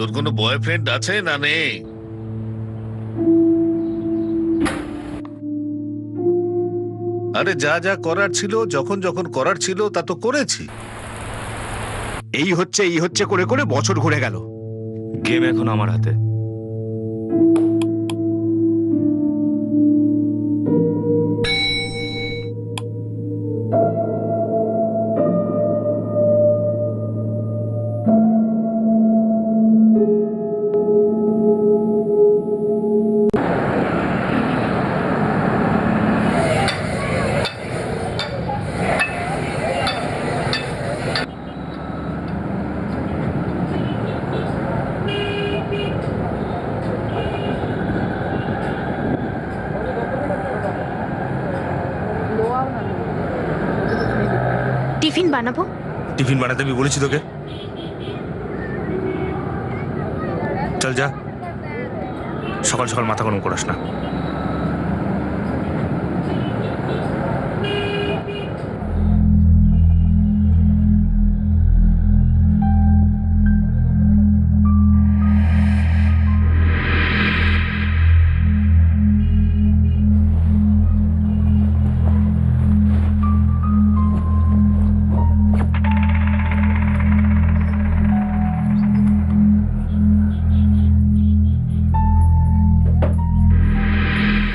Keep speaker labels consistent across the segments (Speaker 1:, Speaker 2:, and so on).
Speaker 1: তোর কোনো বয়ফ্রেন্ড আছে না নেই? আরে যা যা করার ছিল, যখন যখন করার ছিল তা তো করেছি।
Speaker 2: এই হচ্ছে করে করে বছর ঘুরে গেল। গেম এখন আমার হাতে।
Speaker 3: টিফিন বানাবো।
Speaker 2: টিফিন বানাতে আমি বলেছি তোকে? চল যা, সকাল সকাল মাথা গরম করাস না।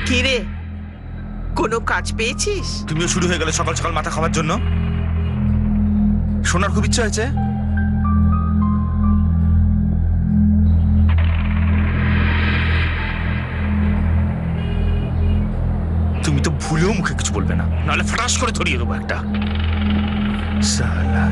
Speaker 4: কিরে, কোনো কাজ পেয়েছিস?
Speaker 2: তুমিও শুরু হয়ে গেলে সকাল সকাল মাথা খাওয়ার জন্য। শোনার খুব ইচ্ছা হয়েছে। তুমি তো ভুলেও মুখে কিছু বলবে না, নাহলে ফটাস করে ধরিয়ে দেবো একটা। সালা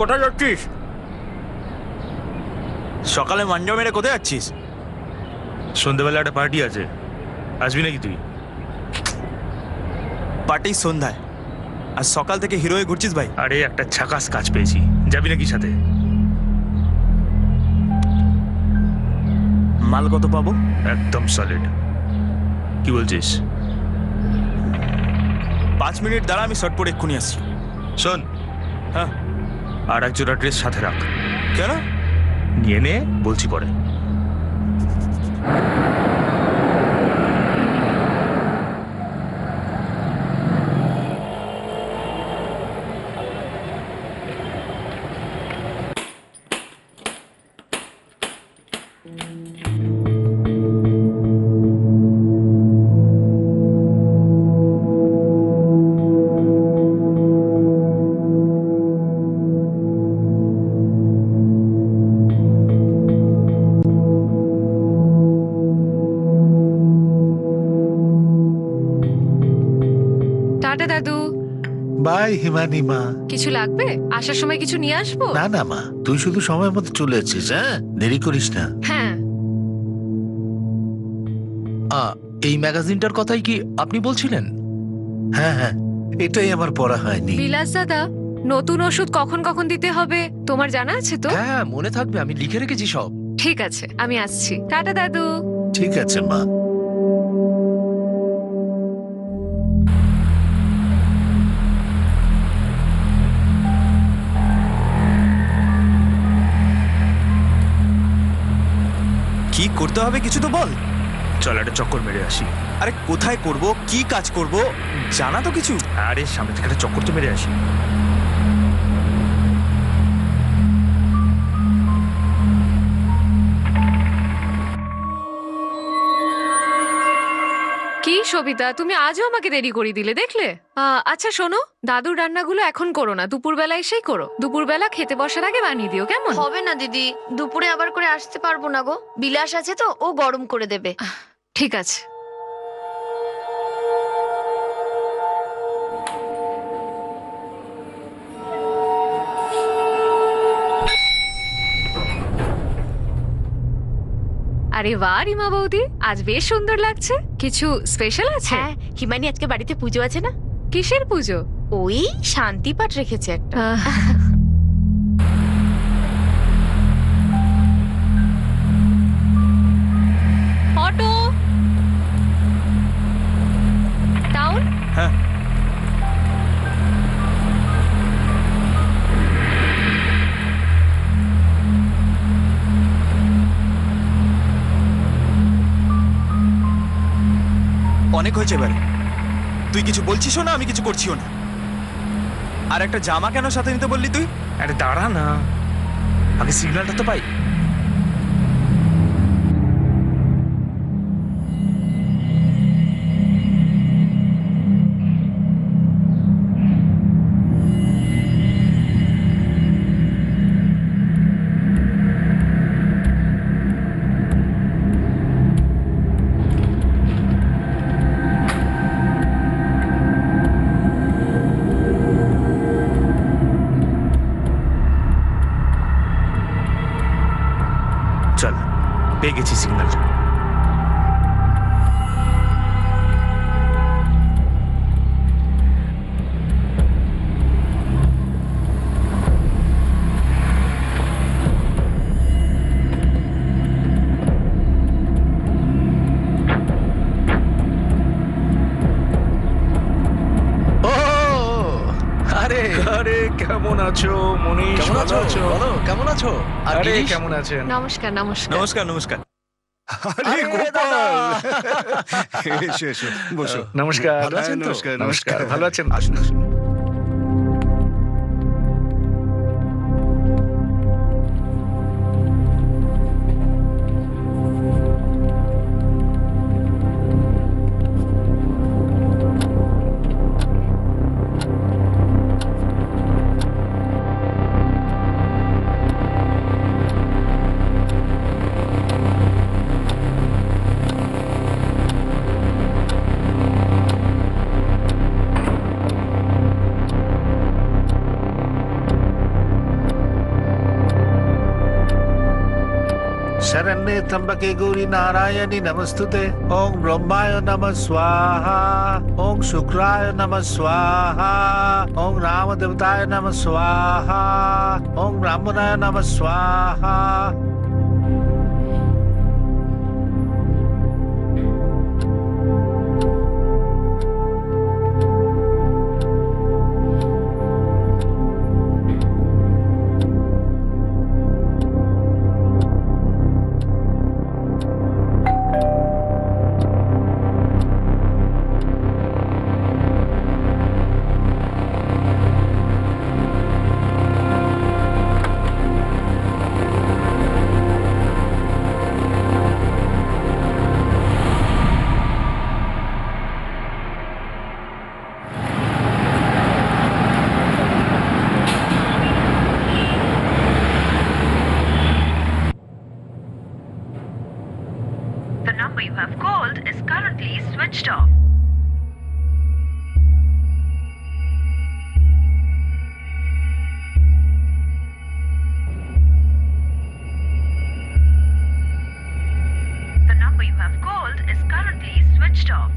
Speaker 2: কোথায় যাচ্ছিস? সকালে মাঞ্জা মেরে কোথায় যাচ্ছিস? সন্ধ্যেবেলা একটা পার্টি আছে, আসবি নাকি তুই?
Speaker 5: পার্টি সন্ধ্যায়, আর সকাল থেকে হিরো হয়ে ঘুরছিস ভাই?
Speaker 2: আরে একটা ঝাকাস কাজ পেয়েছি, যাবি নাকি সাথে?
Speaker 5: মাল কত পাবো?
Speaker 2: একদম সলিড। কি বলছিস?
Speaker 5: 5 মিনিট দাঁড়া, আমি শর্ট পরে এক্ষুনি আসছি।
Speaker 2: শোন,
Speaker 5: হ্যাঁ,
Speaker 2: আর এক জোড়া ড্রেস সাথে রাখ।
Speaker 5: কেন?
Speaker 2: নিয়ে নে, বলছি পরে।
Speaker 6: টাটা দাদু।
Speaker 1: বাই হিমানি মা।
Speaker 6: কিছু লাগবে? আসার সময় কিছু নিয়ে আসবো?
Speaker 1: না না মা, তুই শুধু সময় মতো চলে এসেছিস। হ্যাঁ, দেরি করিস না।
Speaker 6: হ্যাঁ।
Speaker 7: এই ম্যাগাজিনটার কথাই কি আপনি বলছিলেন?
Speaker 1: হ্যাঁ হ্যাঁ, এটাই আমার পড়া হয়নি।
Speaker 6: বিলাস দাদা, নতুন ওষুধ কখন কখন দিতে হবে তোমার জানা আছে তো?
Speaker 7: হ্যাঁ, মনে থাকবে, আমি লিখে রেখেছি সব।
Speaker 6: ঠিক আছে, আমি আসছি। টাটা দাদু।
Speaker 1: ঠিক আছে মা।
Speaker 5: কি করতে হবে কিছু তো বল।
Speaker 2: চল একটা চক্কর মেরে আসি।
Speaker 5: আরে কোথায় করব, কি কাজ করব, জানা তো কিছু?
Speaker 2: আরে সামনে থেকে একটা চক্কর তো মেরে আসি।
Speaker 6: কি সবিতা, তুমি আজও আমাকে দেরি করে দিলে, দেখলে? আচ্ছা শোনো, দাদুর রান্নাগুলো এখন করো না, দুপুরবেলা এসেই করো। দুপুরবেলা খেতে বসার আগে বানিয়ে দিও, কেমন?
Speaker 3: হবে না দিদি, দুপুরে আবার করে আসতে পারবো না গো। বিলাস আছে তো, ও গরম করে দেবে।
Speaker 6: ঠিক আছে। আরে বাহ রিমা বৌদি, আজ বেশ সুন্দর লাগছে। কিছু স্পেশাল আছে?
Speaker 3: হ্যাঁ, হিমানি আজকে বাড়িতে পুজো আছে না?
Speaker 6: কিসের পুজো?
Speaker 3: ওই শান্তি পাঠ রেখেছে একটা।
Speaker 6: অটো।
Speaker 5: অনেক হয়েছে এবারে। তুই কিছু বলছিসও না, আমি কিছু করছিও না। আর একটা জামা কেন সাথে নিতে বললি তুই?
Speaker 2: আরে দাঁড়া না, আগে সিগন্যালটা তো পাই। চল, পেয়ে গেছি সিগন্যালটা।
Speaker 7: ও আরে
Speaker 2: আরে কেমন আছো মনীষ?
Speaker 7: কেমন
Speaker 2: ভালো
Speaker 7: আছো? বলো কেমন আছো? আর
Speaker 2: আরে
Speaker 7: গিরিশ?
Speaker 2: কেমন আছেন?
Speaker 6: নমস্কার নমস্কার।
Speaker 5: নমস্কার নমস্কার।
Speaker 1: আরে
Speaker 7: আরে
Speaker 1: গোপাল,
Speaker 7: দাদা!
Speaker 1: এসো এসো, বসো।
Speaker 2: নমস্কার।
Speaker 7: ভালো আছেন তো?
Speaker 1: নমস্কার
Speaker 2: নমস্কার, ভালো আছেন?
Speaker 1: আসুন আসুন। शरण्ये त्र्यंबके गौरी नारायणी नमस्तुते। ओम ब्रह्माय नमः स्वाहा, ओम शुक्राय नमः स्वाहा, ओम रामदेवताय नमः स्वाहा, ओम ब्राह्मणाय नमः स्वाहा।
Speaker 8: The number you have called is currently switched off. The number you have called is currently switched off.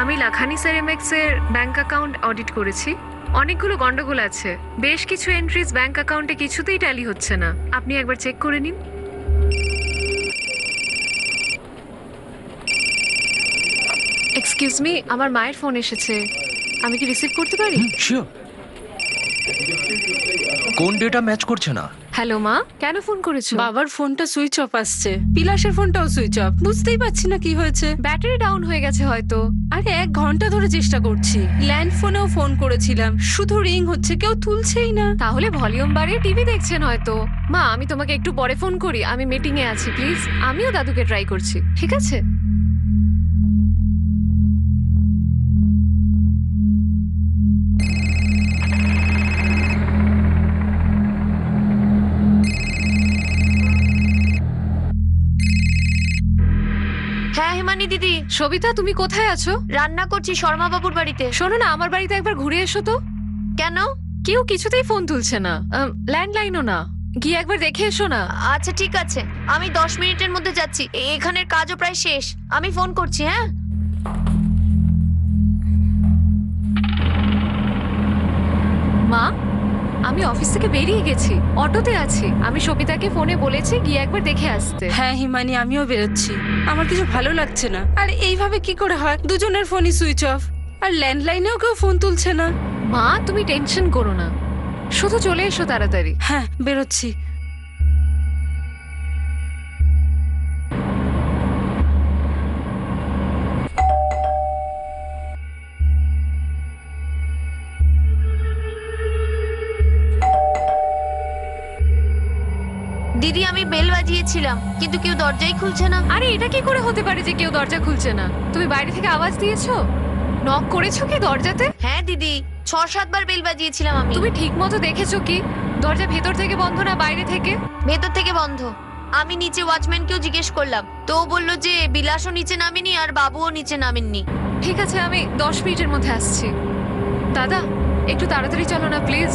Speaker 6: আমি লাখানি সেরেমেক্স এর ব্যাংক অ্যাকাউন্ট অডিট করেছি। অনেকগুলো গন্ডগোল আছে, বেশ কিছু এন্ট্রিজ ব্যাংক অ্যাকাউন্টে কিছুতেই ট্যালি হচ্ছে না। আপনি একবার চেক করে নিন। এক্সকিউজ মি, আমার মায়ের ফোন এসেছে, আমি কি রিসিভ করতে পারি?
Speaker 7: শিওর। কোন ডেটা ম্যাচ করছে না?
Speaker 6: হ্যালো মা, কেন ফোন করেছো?
Speaker 9: বাবার ফোনটা সুইচ অফ আসছে, পিলাসের ফোনটাও সুইচ অফ। বুঝতেই পারছি না কি হয়েছে।
Speaker 6: ব্যাটারি ডাউন হয়ে গেছে হয়তো।
Speaker 9: আরে 1 ঘন্টা ধরে চেষ্টা করছি, ল্যান্ড ফোনেও ফোন করেছিলাম, শুধু রিং হচ্ছে, কেউ তুলছেই না।
Speaker 6: তাহলে ভলিউম বাড়িয়ে টিভি দেখছেন হয়তো। মা, আমি তোমাকে একটু পরে ফোন করি, আমি মিটিং এ আছি, প্লিজ। আমিও দাদুকে ট্রাই করছি, ঠিক আছে?
Speaker 3: হ্যাঁ হিমানি দিদি,
Speaker 6: সবিতা, তুমি কোথায় আছো?
Speaker 3: রান্না করছি শর্মা বাবুর বাড়িতে।
Speaker 6: শোনো না, আমার বাড়িতে একবার ঘুরে এসো তো।
Speaker 3: কেন?
Speaker 6: কেউ কিছুতেই ফোন তুলছে না, ল্যান্ডলাইনও না। গিয়ে একবার দেখে এসো না।
Speaker 3: আচ্ছা ঠিক আছে, আমি 10 মিনিটের মধ্যে যাচ্ছি। এখানের কাজও প্রায় শেষ, আমি ফোন করছি। হ্যাঁ
Speaker 6: মা, আমি অফিস থেকে বেরিয়ে গেছি, অটোতে আছি। আমি সবিতাকে ফোনে বলেছি গিয়ে একবার দেখে আসতে।
Speaker 9: হ্যাঁ হিমানি, আমিও বেরোচ্ছি। আমার কিছু ভালো লাগছে না। আর এইভাবে কি করে হয়? দুজনের ফোনই সুইচ অফ, আর ল্যান্ডলাইনেও কেউ ফোন তুলছে না।
Speaker 6: মা তুমি টেনশন করো না, শুধু চলে এসো তাড়াতাড়ি।
Speaker 9: হ্যাঁ, বেরোচ্ছি।
Speaker 3: দিদি আমি বেল বাজিয়েছিলাম কিন্তু কেউ দরজাই খুলছে না।
Speaker 6: আরে এটা কি করে হতে পারে যে কেউ দরজা খুলছে না? তুমি বাইরে থেকে আওয়াজ দিয়েছো? নক করেছো কি দরজাতে?
Speaker 3: হ্যাঁ দিদি, 6-7 বার বেল বাজিয়েছিলাম আমি।
Speaker 6: তুমি ঠিক মতো দেখেছো কি দরজা ভেতর থেকে বন্ধ না বাইরে থেকে?
Speaker 3: ভেতর থেকে বন্ধ। আমি নিচে ওয়াচম্যানকেও জিজ্ঞেস করলাম, তো ও বললো যে বিলাসও নিচে নামেনি আর বাবুও নিচে নামেননি।
Speaker 6: ঠিক আছে, আমি 10 মিনিটের মধ্যে আসছি। দাদা একটু তাড়াতাড়ি চলো না প্লিজ।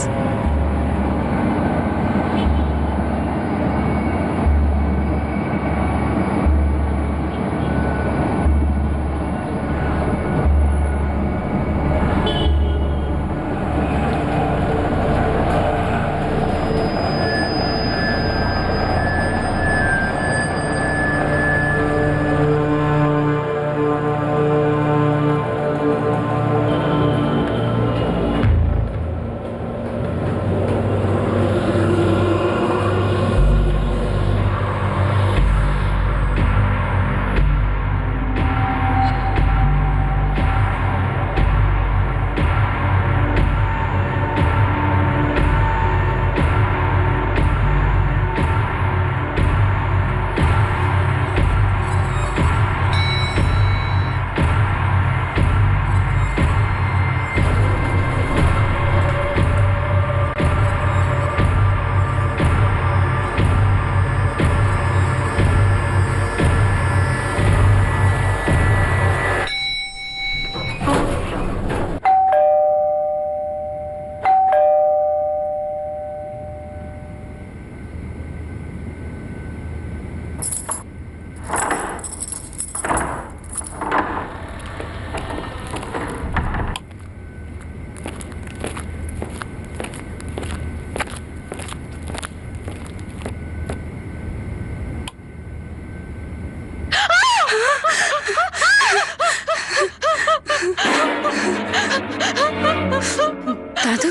Speaker 9: দাদু,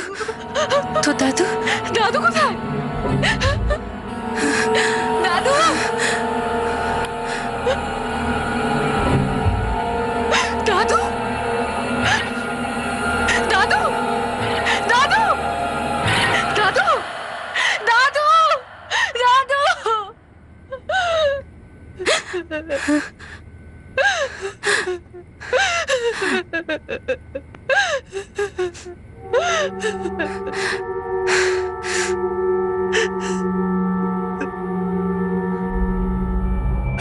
Speaker 9: তো দাদু,
Speaker 6: দাদু কোথায়? দাদু, দাদু, দাদু, দাদু, দাদু, দাদু, দাদু।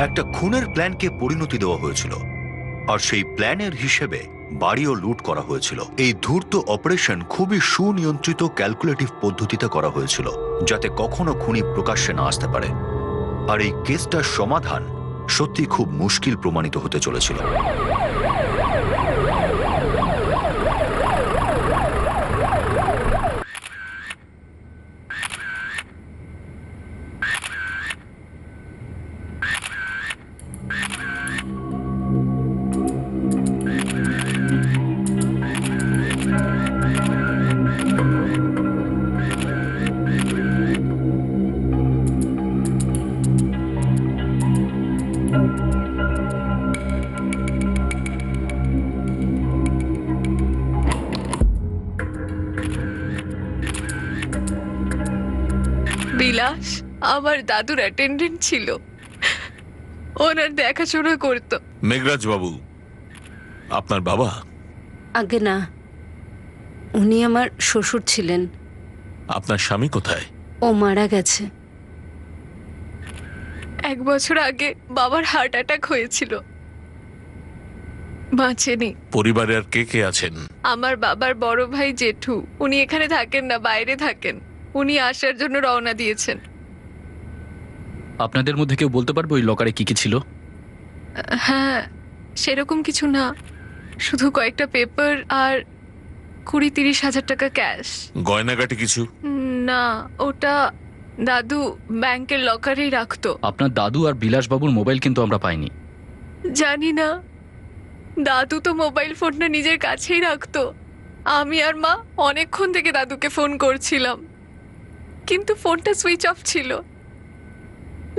Speaker 10: একটা খুনের প্ল্যানকে পরিণতি দেওয়া হয়েছিল, আর সেই প্ল্যানের হিসেবে বাড়িও লুট করা হয়েছিল। এই ধূর্ত অপারেশন খুবই সুনিয়ন্ত্রিত ক্যালকুলেটিভ পদ্ধতিতে করা হয়েছিল, যাতে কখনো খুনি প্রকাশ্যে না আসতে পারে। আর এই কেসটার সমাধান সত্যি খুব মুশকিল প্রমাণিত হতে চলেছিল।
Speaker 6: বিলাস আমার দাদুর অ্যাটেন্ডেন্ট ছিল, ওনার দেখাশোনা করতো।
Speaker 1: মেঘরাজ বাবু আপনার বাবা?
Speaker 9: আগে না, উনি আমার শ্বশুর ছিলেন।
Speaker 1: আপনার স্বামী কোথায়?
Speaker 9: ও মারা গেছে।
Speaker 6: 1 বছর আগে বাবার হার্ট অ্যাটাক হয়েছিল, বাঁচেনি।
Speaker 1: পরিবারে আর কে কে আছেন?
Speaker 6: আমার বাবার বড় ভাই জেঠু, উনি এখানে থাকেন না, বাইরে থাকেন। উনি আসার জন্য রওনা দিয়েছেন।
Speaker 7: আপনাদের মধ্যে কেউ বলতে পারবে ওই লকারে কি কি ছিল?
Speaker 6: হ্যাঁ, সেরকম কিছু না, শুধু কয়েকটা পেপার আর 20-30 হাজার টাকা ক্যাশ।
Speaker 1: গয়নাগাটি কিছু?
Speaker 6: না, ওটা দাদু ব্যাংকের লকারেই রাখতো।
Speaker 7: আপনার দাদু আর বিলাসবাবুর মোবাইল কিন্তু আমরা পাইনি।
Speaker 6: জানি না, দাদু তো মোবাইল ফোনটা নিজের কাছেই রাখতো। আমি আর মা অনেকক্ষণ থেকে দাদুকে ফোন করছিলাম, কিন্তু ফোনটা সুইচ অফ ছিল,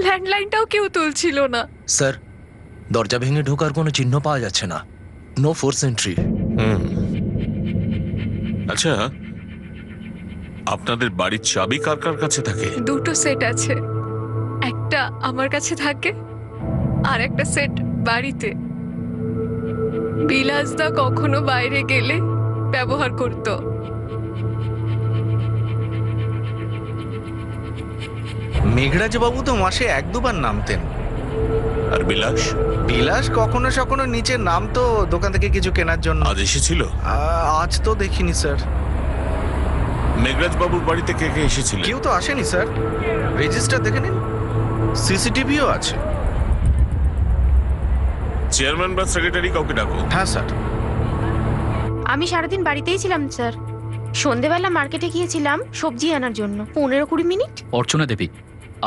Speaker 6: ল্যান্ডলাইনটাও কেউ তুলছিল না।
Speaker 11: স্যার, দরজা ভেঙে ঢোকার কোনো চিহ্ন পাওয়া যাচ্ছে না। No force entry.
Speaker 1: আচ্ছা, আপনাদের বাড়ির চাবি কার কার কাছে থাকে?
Speaker 6: দুটো সেট আছে, একটা আমার কাছে থাকে আর একটা সেট বাড়িতে। বিলাসদা কখনো বাইরে গেলে ব্যবহার করতো।
Speaker 5: মেঘরাজ বাবু তো মাসে 1-2 বার নামতেন।
Speaker 1: আর বিলাস?
Speaker 5: বিলাস কখনো সখনো নিচে নামতো দোকান থেকে কিছু কেনার জন্য।
Speaker 1: আজ এসেছিল?
Speaker 5: আজ তো দেখিনি স্যার।
Speaker 1: মেঘরাজ বাবুর বাড়িতে কে কে এসেছিল?
Speaker 5: কেউ তো আসেনি স্যার। রেজিস্টার দেখে নিন, সিসিটিভিও আছে।
Speaker 1: চেয়ারম্যান বা সেক্রেটারি কাউকে ডাকো।
Speaker 5: হ্যাঁ স্যার।
Speaker 3: আমি সারাদিন বাড়িতেই ছিলাম স্যার। সন্ধেবেলা মার্কেটে গিয়েছিলাম সবজি আনার জন্য, 15-20 মিনিট।
Speaker 7: অর্চনা দেবী,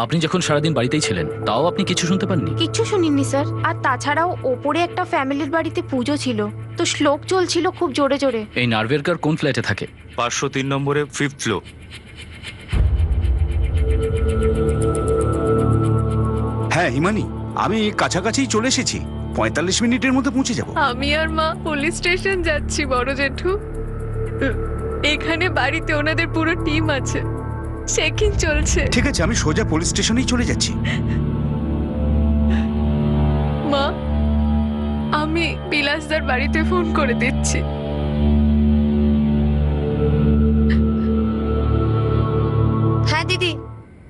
Speaker 7: আপনি যখন সারাদিন বাড়িতেই ছিলেন তাও আপনি কিছু শুনতে পাননি?
Speaker 3: কিচ্ছু শুনিনি স্যার। আর তাছাড়াও ওপরে একটা ফ্যামিলির বাড়িতে পুজো ছিল, তো শ্লোক চলছিল খুব জোরে জোরে।
Speaker 7: এই নার্ভেরকার কোন ফ্ল্যাটে থাকে?
Speaker 2: 503 নম্বরে 5th ফ্লোর।
Speaker 12: হ্যাঁ হিমানি, আমি কাছাকাছি চলে এসেছি, 45 মিনিটের মধ্যে পৌঁছে যাব।
Speaker 6: আমি আর মা পুলিশ স্টেশন যাচ্ছি বড় জেঠু। এখানে বাড়িতে ওনাদের পুরো টিম আছে, চেকিং চলছে।
Speaker 12: ঠিক আছে, আমি সোজা পুলিশ স্টেশনেই চলে যাচ্ছি।
Speaker 6: মা, আমি বিলাসদার বাড়িতে ফোন করে দিচ্ছি।
Speaker 3: হ্যাঁ দিদি,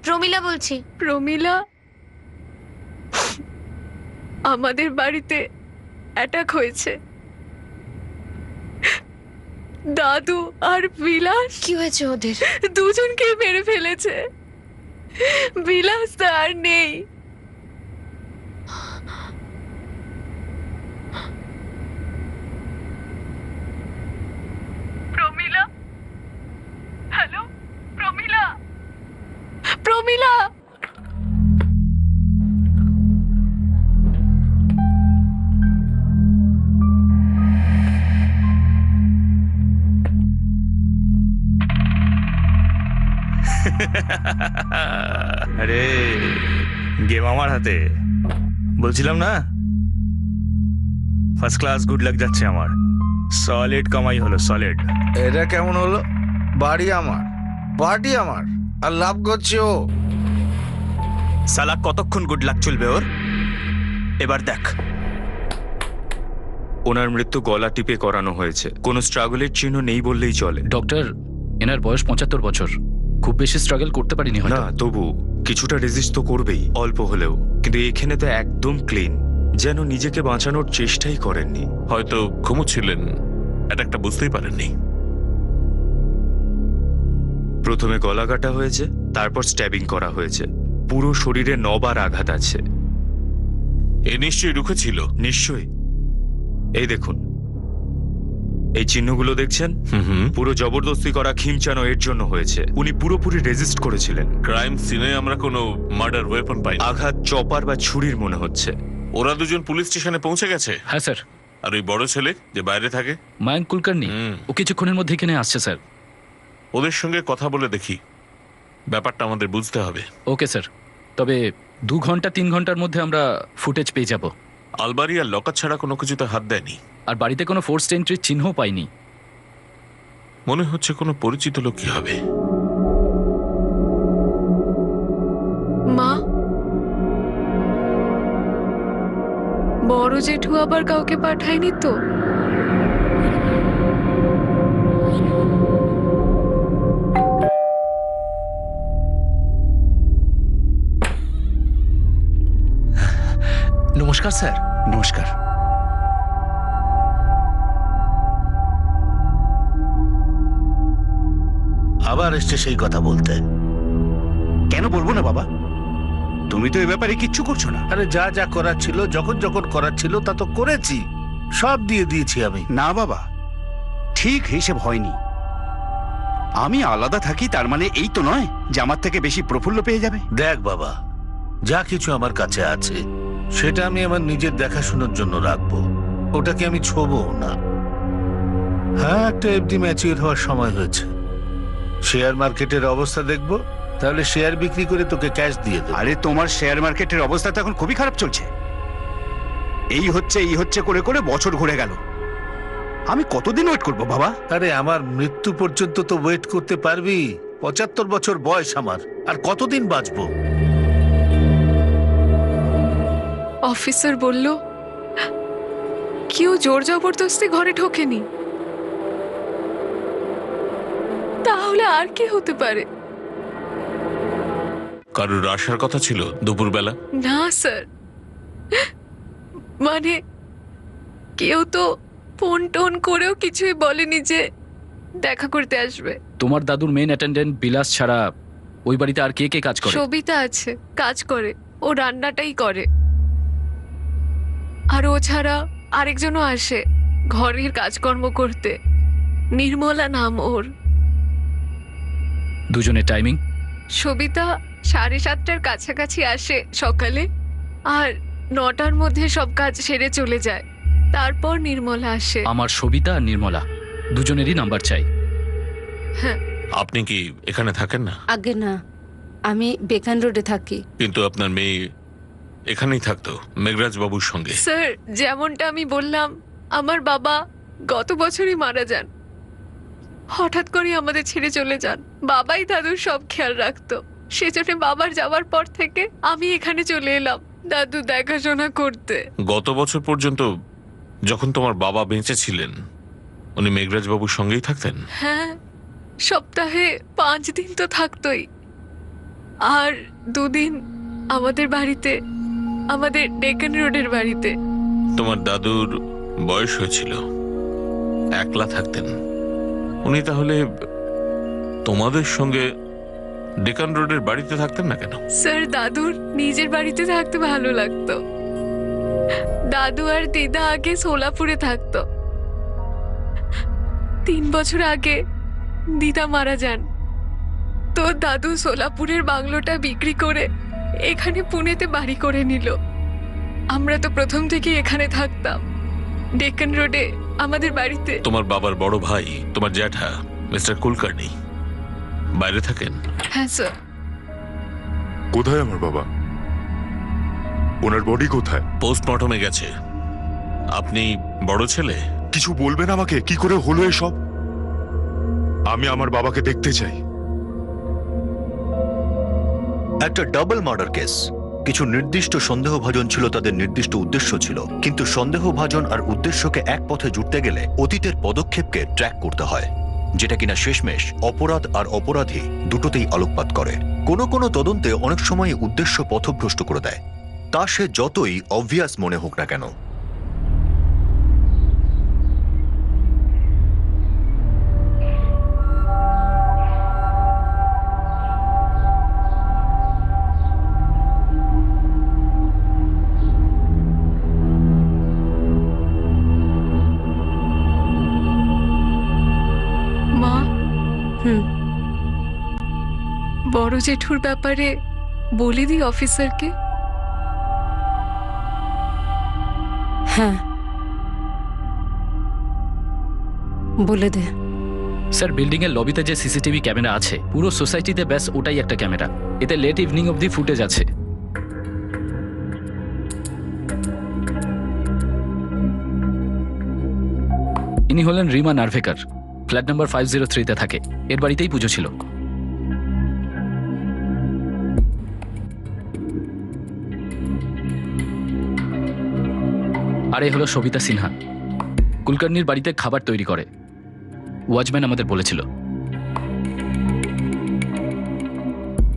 Speaker 3: প্রমিলা বলছি।
Speaker 6: প্রমিলা, আমাদের বাড়িতে অ্যাটাক হয়েছে। দাদু আর বিলাস।
Speaker 3: কি হয়েছে ওদের?
Speaker 6: দুজনকে মেরে ফেলেছে। বিলাস তো আর নেই। প্রমিলা, হ্যালো প্রমিলা, প্রমিলা।
Speaker 2: আরে গেম আমার হাতে, বলছিলাম না? ফার্স্ট ক্লাস গুড লাক যাচ্ছে আমার। সলিড কামাই হলো, সলিড।
Speaker 5: এটা কেমন হলো? বাড়ি আমার, পার্টি আমার, আর লাভ করছে ও।
Speaker 2: সালা কতক্ষণ গুড লাক চলবে ওর? এবার দেখ। ওনার মৃত্যু গলা টিপে করানো হয়েছে, কোনো স্ট্রাগলের চিহ্ন নেই বললেই চলে।
Speaker 7: ডক্টর, এনার বয়স 75 বছর, খুব বেশি স্ট্রাগল করতে পারিনি
Speaker 2: না,
Speaker 7: হয়তো।
Speaker 2: তবু কিছুটা রেজিস্ট তো করবেই, অল্প হলেও। কিন্তু এখানে তো একদম ক্লিন, যেন নিজেকে বাঁচানোর চেষ্টাই করেননি।
Speaker 1: হয়তো ঘুমোচ্ছিলেন, এটা একটা বুঝতেই পারেননি।
Speaker 2: প্রথমে গলা কাটা হয়েছে, তারপর স্ট্যাবিং করা হয়েছে। পুরো শরীরে 9 বার আঘাত আছে।
Speaker 1: এ নিশ্চয়ই রুখেছিল।
Speaker 2: নিশ্চয়ই। এই দেখুন, এই চিহ্নগুলো দেখছেন? পুরো জবরদস্তি করা, খিমচানো এর জন্য হয়েছে। উনি পুরোপুরি রেজিস্ট করেছিলেন।
Speaker 1: ক্রাইম সিনে আমরা কোনো মার্ডার ওয়েপন পাই।
Speaker 2: আঘাত চপার বা ছুরির মনে হচ্ছে।
Speaker 1: ওরা দুজন পুলিশ স্টেশনে পৌঁছে গেছে?
Speaker 7: হ্যাঁ স্যার।
Speaker 1: আর ওই বড় ছেলে যে বাইরে থাকে?
Speaker 7: মায়াঙ্ক কুলকার্নি, ও কিছুক্ষণের মধ্যে এখানে আসছে স্যার।
Speaker 1: ওদের সঙ্গে কথা বলে দেখি, ব্যাপারটা আমাদের বুঝতে হবে।
Speaker 7: ওকে স্যার, তবে 2 ঘন্টা 3 ঘন্টার মধ্যে আমরা ফুটেজ পেয়ে যাব।
Speaker 1: আলমারি আর লকার ছাড়া কোনো কিছুতে হাত দেয়নি,
Speaker 7: আর বাড়িতে কোনো ফোর্সড এন্ট্রির চিহ্নও পাইনি।
Speaker 1: মনে হচ্ছে কোনো পরিচিত লোক কি হবে।
Speaker 6: মা, বড় জেঠু আবার কাউকে পাঠায়নি তো?
Speaker 11: নমস্কার স্যার।
Speaker 12: নমস্কার।
Speaker 1: আবার এসছে সেই কথা বলতে।
Speaker 12: কেন বলবো না বাবা, তুমি তো এ ব্যাপারে কিচ্ছু করছো না।
Speaker 1: আরে যা যা করার ছিল, যখন যখন করার ছিল তা তো করেছি, সব দিয়ে দিয়েছি আমি।
Speaker 12: না বাবা, ঠিক হিসেব হয়নি। আমি আলাদা থাকি তার মানে এই তো নয় যে আমার থেকে বেশি প্রফুল্ল পেয়ে যাবে।
Speaker 1: দেখ বাবা, যা কিছু আমার কাছে আছে সেটা আমি আমার নিজের দেখাশোনার জন্য রাখবো, ওটাকে আমি ছোবও না। হ্যাঁ, একটা এফডি ম্যাচিউর হওয়ার সময় হয়েছে। শেয়ার মার্কেটের অবস্থা দেখবো, তাহলে শেয়ার বিক্রি করে তোকে ক্যাশ দিয়ে দেবো।
Speaker 12: আরে তোমার শেয়ার মার্কেটের অবস্থা তো এখন খুবই খারাপ চলছে। এই হচ্ছে করে করে বছর ঘুরে গেল। আমি কতদিন ওয়েট করবো বাবা?
Speaker 1: আরে আমার মৃত্যু পর্যন্ত তো ওয়েট করতে পারবি। 75 বছর বয়স আমার, আর কতদিন বাঁচবো?
Speaker 6: অফিসার বলল কেউ জোর জবরদস্তি ঘরে ঢোকেনি, তাহলে আর কি হতে পারে?
Speaker 13: কারোর আসার কথা ছিল দুপুরবেলা?
Speaker 6: না স্যার, মানে কেউ তো ফোন টোন করেও কিছুই বলেনি যে দেখা করতে আসবে।
Speaker 7: তোমার দাদুর মেন অ্যাটেন্ডেন্ট বিলাস ছাড়া ওই বাড়িতে আর কে কে কাজ করে?
Speaker 6: সবিতা আছে, কাজ করে, ও রান্নাটাই করে। আর ও ছাড়া আরেকজনও আসে ঘরের কাজকর্ম করতে, নির্মলা নাম ওর।
Speaker 7: দুজনের টাইমিং?
Speaker 6: সবিতা 7:30টার কাছাকাছি আসে সকালে, আর 9টার মধ্যে সব কাজ সেরে চলে যায়। তারপর নির্মলা আসে।
Speaker 7: আমার সবিতা আর নির্মলা দুজনেরই নাম্বার চাই।
Speaker 6: হ্যাঁ।
Speaker 13: আপনি কি এখানে থাকেন না?
Speaker 9: আগে না, আমি বেকান রোডে থাকি।
Speaker 13: কিন্তু আপনার মেয়ে এখানেই থাকতো মেঘরাজ বাবুর সঙ্গে।
Speaker 6: স্যার, যেমনটা আমি বললাম, আমার বাবা গত বছরই মারা যান। হঠাৎ করে আমাদের ছেড়ে চলে যান। বাবাই দাদুর সব খেয়াল রাখতো, সেজন্য বাবার যাওয়ার পর থেকে আমি এখানে চলে এলাম দাদু দেখাশোনা করতে।
Speaker 13: গত বছর পর্যন্ত যখন তোমার বাবা বেঁচে ছিলেন উনি মেঘরাজ বাবুর সঙ্গেই থাকতেন?
Speaker 6: হ্যাঁ, সপ্তাহে 5 দিন তো থাকতোই, আর 2 দিন আমাদের বাড়িতে, আমাদের ডেকান রোডের বাড়িতে।
Speaker 13: তোমার দাদুর বয়স হয়েছিল, একলা থাকতেন উনি, তাহলে তোমাদের সঙ্গে ডেকান রোডের বাড়িতে থাকতেন না কেন?
Speaker 6: স্যার, দাদুর নিজের বাড়িতে থাকতে ভালো লাগতো। দাদু আর দিদা আগে সোলাপুরে থাকতো। 3 বছর আগে দিদা মারা যান, তো দাদু সোলাপুরের বাংলোটা বিক্রি করে এখানে পুনেতে বাড়ি করে নিল। আমরা তো প্রথম থেকেই এখানে থাকতাম, ডেকান রোডে আমাদের বাড়িতে।
Speaker 13: তোমার বাবার বড় ভাই, তোমার জ্যাঠা মিস্টার কুলকার্নি বাইরে থাকেন?
Speaker 6: হ্যাঁ স্যার।
Speaker 14: কোথায় আমার বাবা? ওনার বডি কোথায়?
Speaker 13: পোস্টমর্টমে গেছে। আপনি বড় ছেলে,
Speaker 14: কিছু বলবেন আমাকে? কি করে হলো এসব? আমি আমার বাবাকে দেখতে চাই।
Speaker 10: একটা ডাবল মার্ডার কেস। কিছু নির্দিষ্ট সন্দেহভাজন ছিল, তাদের নির্দিষ্ট উদ্দেশ্য ছিল, কিন্তু সন্দেহভাজন আর উদ্দেশ্যকে এক পথে জুড়তে গেলে অতীতের পদক্ষেপকে ট্র্যাক করতে হয়, যেটা কিনা শেষমেশ অপরাধ আর অপরাধী দুটোতেই আলোকপাত করে। কোনো কোনো তদন্তে অনেক সময় উদ্দেশ্য পথভ্রষ্ট করে দেয়, তা সে যতই অবভিয়াস মনে হোক না কেন।
Speaker 6: মা,
Speaker 9: হুম,
Speaker 6: বড় জেঠুর ব্যাপারে বলে দিই অফিসারকে?
Speaker 9: হ্যাঁ, বলে দে।
Speaker 7: স্যার, বিল্ডিং এর লবিতে যে সিসিটিভি ক্যামেরা আছে, পুরো সোসাইটিতে ব্যাস ওটাই একটা ক্যামেরা। এতে লেট ইভিনিং অবধি ফুটেজ আছে। ইনি হলেন রিমা নার্ভেকার, ফ্ল্যাট নাম্বার 503-তে থাকে। এর বাড়িতেই পুজো ছিল। আর এই হলো সবিতা সিনহা, কুলকার্নির বাড়িতে খাবার তৈরি করে। ওয়াচম্যান আমাদের বলেছিল।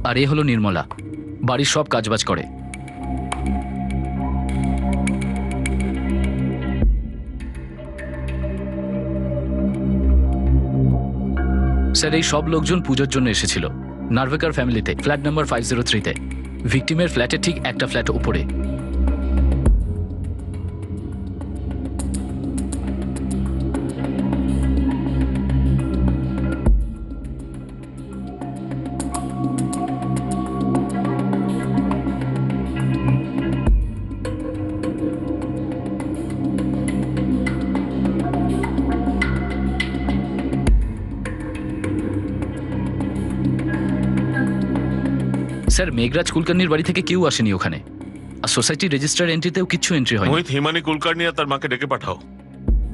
Speaker 7: আর এই হলো নির্মলা, বাড়ির সব কাজবাজ করে। স্যার, এই সব লোকজন পুজোর জন্য এসেছিল নার্ভেকার ফ্যামিলিতে, ফ্ল্যাট নাম্বার 503-তে, ভিকটিমের ফ্ল্যাটের ঠিক একটা ফ্ল্যাট উপরে। স্যার মেঘরাজ কুলকার্নির বাড়ি থেকে কেউ আসেনি ওখানে, আর সোসাইটি রেজিস্টার এন্ট্রিতেও কিচ্ছু এন্ট্রি হয়নি।
Speaker 13: মোহিত, হিমানি কুলকার্নি আর তার মাকে ডেকে পাঠাও।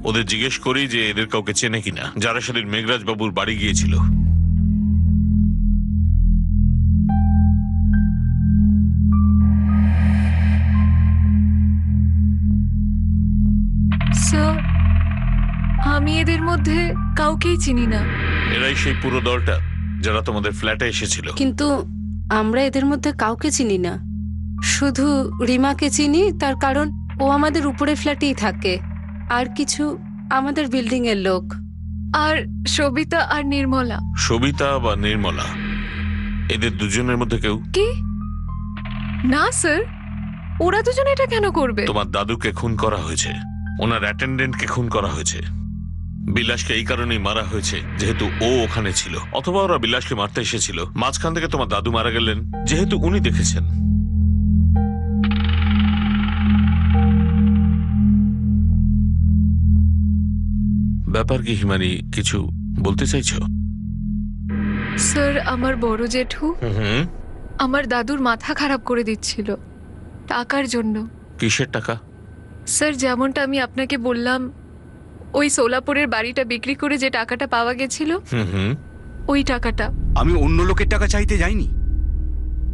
Speaker 13: ওদের জিজ্ঞেস করি যে এদের কাউকে চেনে কিনা, যারা সেদিন মেঘরাজ বাবুর বাড়ি গিয়েছিল।
Speaker 6: স্যার, আমি এদের মধ্যে কাউকেই চিনি না।
Speaker 13: এরাই সেই পুরো দলটা যারা তোমাদের ফ্ল্যাটে এসেছিল।
Speaker 9: কিন্তু আমরা এদের মধ্যে কাউকে চিনি না, শুধু রিমাকে চিনি, তার কারণ ও আমাদের উপরের ফ্ল্যাটেই থাকে। আর কিছু আমাদের বিল্ডিং এর লোক।
Speaker 6: আর সবিতা আর নির্মলা।
Speaker 13: সবিতা বা নির্মলা, এদের দুজনের মধ্যে কেউ?
Speaker 6: কি? না স্যার, ওরা দুজন এটা কেন করবে?
Speaker 13: তোমার দাদুকে খুন করা হয়েছে, ওনার অ্যাটেন্ডেন্টকে খুন করা হয়েছে, বিলাসকে এই কারণেই মারা হয়েছে যেহেতু ও ওখানে ছিল, অথবা ওরা বিলাসকে মারতে এসেছিল। মাঝখান থেকে তোমার দাদু মারা গেলেন যেহেতু উনি দেখেছেন। ব্যাপার কি হিমানি, কিছু বলতে চাইছো?
Speaker 6: স্যার, আমার বড় জেঠু আমার দাদুর মাথা খারাপ করে দিচ্ছিল টাকার জন্য।
Speaker 13: কিসের টাকা?
Speaker 6: স্যার, যেমনটা আমি আপনাকে বললাম, ওই সোলাপুরের বাড়িটা বিক্রি করে যে টাকাটা পাওয়া গেছিল, ওই টাকাটা।
Speaker 12: আমি অন্য লোকের টাকা চাইতে যাইনি,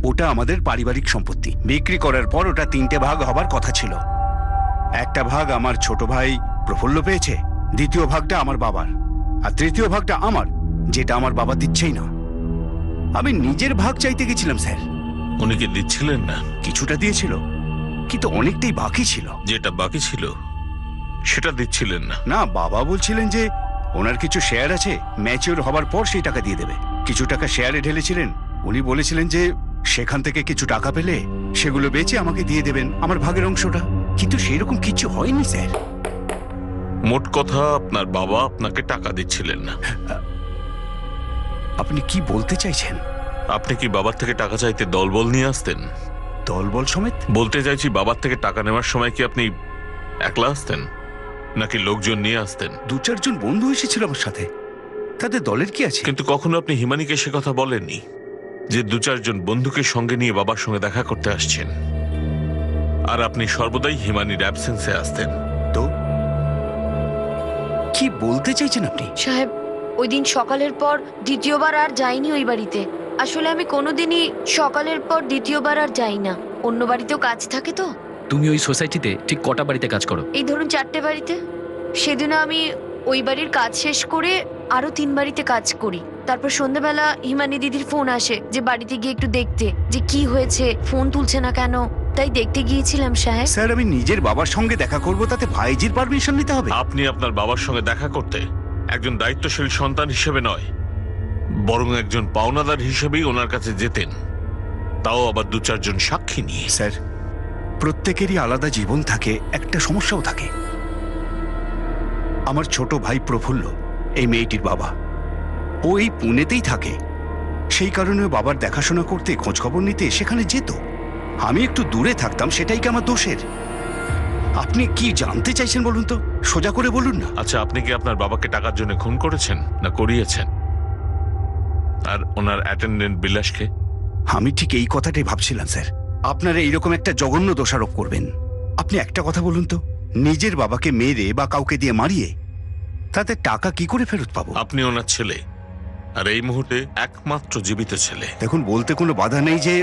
Speaker 12: ওটা আমাদের পারিবারিক সম্পত্তি। বিক্রি করার পর ওটা 3টে ভাগ হবার কথা ছিল। একটা ভাগ আমার ছোট ভাই প্রফুল্ল পেয়েছে, দ্বিতীয় ভাগটা আমার বাবার, আর তৃতীয় ভাগটা আমার, যেটা আমার বাবা দিচ্ছেই না। আমি নিজের ভাগ চাইতে গেছিলাম স্যার।
Speaker 13: উনি কি দিচ্ছিলেন না?
Speaker 12: কিছুটা দিয়েছিল, কিন্তু অনেকটাই বাকি ছিল।
Speaker 13: যেটা বাকি ছিল সেটা দিচ্ছিলেন না?
Speaker 12: না, বাবা বলছিলেন যে ওনার কিছু শেয়ার আছে, ম্যাচিওর হবার পর সেই টাকা দিয়ে দেবে। কিছু টাকা শেয়ারে ঢেলেছিলেন। উনি বলেছিলেন যে সেখান থেকে কিছু টাকা পেলে সেগুলো বেচে আমাকে দিয়ে দেবেন আমার ভাগের অংশটা, কিন্তু সেরকম কিছু হয়নি স্যার।
Speaker 13: মোট কথা, আপনার বাবা আপনাকে টাকা দিচ্ছিলেন না।
Speaker 12: আপনি কি বলতে চাইছেন?
Speaker 13: আপনি কি বাবার থেকে টাকা চাইতে দলবল নিয়ে আসতেন?
Speaker 12: দলবল সমেত?
Speaker 13: বলতে চাইছি, বাবার থেকে টাকা নেওয়ার সময় কি আপনি একলা আসতেন নাকি লোকজন নিয়ে আসতেন?
Speaker 12: 2-4 জন বন্ধু এসেছিল আমার সাথে, তাদের দলের কি আছে?
Speaker 13: কিন্তু কখনো আপনি হিমানিকে সে কথা বলেননি যে 2-4 জন বন্ধুকে সঙ্গে নিয়ে বাবার সঙ্গে দেখা করতে আসছেন, আর আপনি সর্বদাই হিমানির অ্যাবসেন্সে আসতেন।
Speaker 12: তো কি বলতে চাইছেন আপনি?
Speaker 15: সাহেব, ওই দিন সকালের পর দ্বিতীয়বার আর যাইনি ওই বাড়িতে। আসলে আমি কোনোদিনই সকালের পর দ্বিতীয়বার আর যাই না, অন্য বাড়িতেও কাজ থাকে তো।
Speaker 7: তুমি ওই সোসাইটিতে ঠিক কটা বাড়িতে কাজ করো?
Speaker 15: এই ধরুন 4টে বাড়িতে। সেদিনও আমি ওই বাড়ির কাজ শেষ করে আরো 3 বাড়িতে কাজ করি। তারপর সন্ধ্যাবেলা হিমানি দিদির ফোন আসে যে বাড়িতে গিয়ে একটু দেখতে, যে কি হয়েছে, ফোন তুলছে না কেন, তাই দেখতে গিয়েছিলাম সাহেব।
Speaker 12: স্যার, আমি নিজের বাবার সঙ্গে দেখা করব, তাতে ভাইজির পারমিশন নিতে হবে?
Speaker 13: আপনি আপনার বাবার সঙ্গে দেখা করতে একজন দায়িত্বশীল সন্তান হিসেবে নয়, বরং একজন পাওনাদার হিসেবেই ওনার কাছে যেতেন, তাও আবার 2-4 জন সাক্ষী নিয়ে।
Speaker 12: স্যার, প্রত্যেকেরই আলাদা জীবন থাকে, একটা সমস্যাও থাকে। আমার ছোট ভাই প্রফুল্ল এই মেয়েটির বাবা, ও এই পুনেতেই থাকে, সেই কারণে বাবার দেখাশোনা করতে, খোঁজখবর নিতে সেখানে যেত। আমি একটু দূরে থাকতাম, সেটাই কি আমার দোষের? আপনি কি জানতে চাইছেন বলুন তো, সোজা করে বলুন না।
Speaker 13: আচ্ছা, আপনি কি আপনার বাবাকে টাকার জন্য খুন করেছেন না করিয়েছেন? আর ওনার অ্যাটেন্ডেন্ট বিলাসকে?
Speaker 12: আমি ঠিক এই কথাটাই ভাবছিলাম স্যার, আপনারা এইরকম একটা জঘন্য দোষারোপ করবেন। আপনি একটা কথা বলুন তো, নিজের বাবাকে মেরে বা কাউকে দিয়ে মারিয়ে তাতে টাকা কি করে ফেরত পাবো?
Speaker 13: আপনি ওনার ছেলে, আর এই মুহূর্তে একমাত্র জীবিত ছেলে।
Speaker 12: দেখুন, বলতে কোনো বাধা নেই যে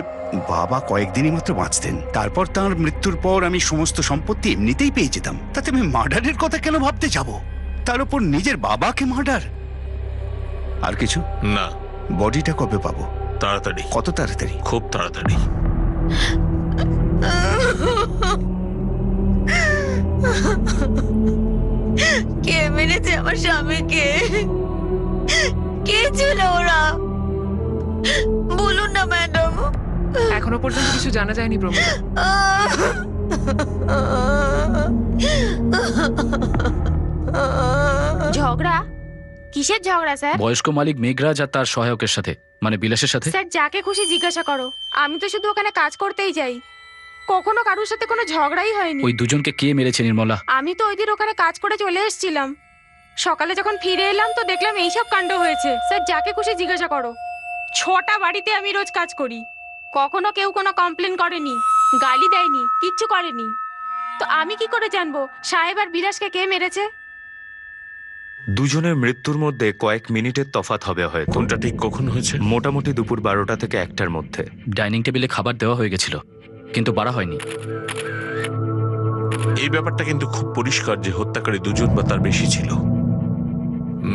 Speaker 12: বাবা কয়েকদিনই মাত্র বাঁচতেন, তারপর তার মৃত্যুর পর আমি সমস্ত সম্পত্তি এমনিতেই পেয়ে যেতাম। তাতে আমি মার্ডারের কথা কেন ভাবতে যাব? তার উপর নিজের বাবাকে মার্ডার। আর কিছু
Speaker 13: না।
Speaker 12: বডিটা কবে পাবো?
Speaker 13: তাড়াতাড়ি।
Speaker 12: কত তাড়াতাড়ি?
Speaker 13: খুব তাড়াতাড়ি।
Speaker 15: কে মেরেছে আমার স্বামীকে? কে ছিল ওরা? বলুন না ম্যাডাম।
Speaker 16: এখনো পর্যন্ত কিছু জানা যায়নি প্রমোদা।
Speaker 3: ঝগড়া? কিসের ঝগড়া স্যার?
Speaker 7: বয়স্ক মালিক মেঘরাজ আর তার সহায়কের সাথে, মানে বিলাসের সাথে।
Speaker 3: স্যার, যাকে খুশি জিজ্ঞাসা করো, আমি তো শুধু ওখানে কাজ করতেই যাই, কখনো কারোর সাথে কোনো ঝগড়াই হয়নি।
Speaker 7: ওই দুজনকে কে মেরেছে নির্মলা?
Speaker 3: আমি তো ওই দিন ওখানে কাজ করে চলে এসেছিলাম, সকালে যখন ফিরে এলাম তো দেখলাম এইসব কাণ্ড হয়েছে। স্যার, যাকে খুশি জিজ্ঞাসা করো, 6টা বাড়িতে আমি রোজ কাজ করি, কখনো কেউ কোনো কমপ্লেন করেনি, গালি দেয়নি, কিচ্ছু করেনি। তো আমি কি করে জানবো সাহেব আর বিলাসকে কে মেরেছে?
Speaker 2: দুজনের মৃত্যুর মধ্যে কয়েক মিনিটের তফাৎ হবে হয়তো।
Speaker 13: কোনটা ঠিক কখন হয়েছে?
Speaker 2: মোটামুটি দুপুর 12টা থেকে 1টার মধ্যে।
Speaker 7: ডাইনিং টেবিলে খাবার দেওয়া হয়ে গেছিল, কিন্তু বাড়া হয়নি।
Speaker 13: এই ব্যাপারটা কিন্তু খুব পরিষ্কার যে হত্যাকারী দুজন বা তার বেশি ছিল।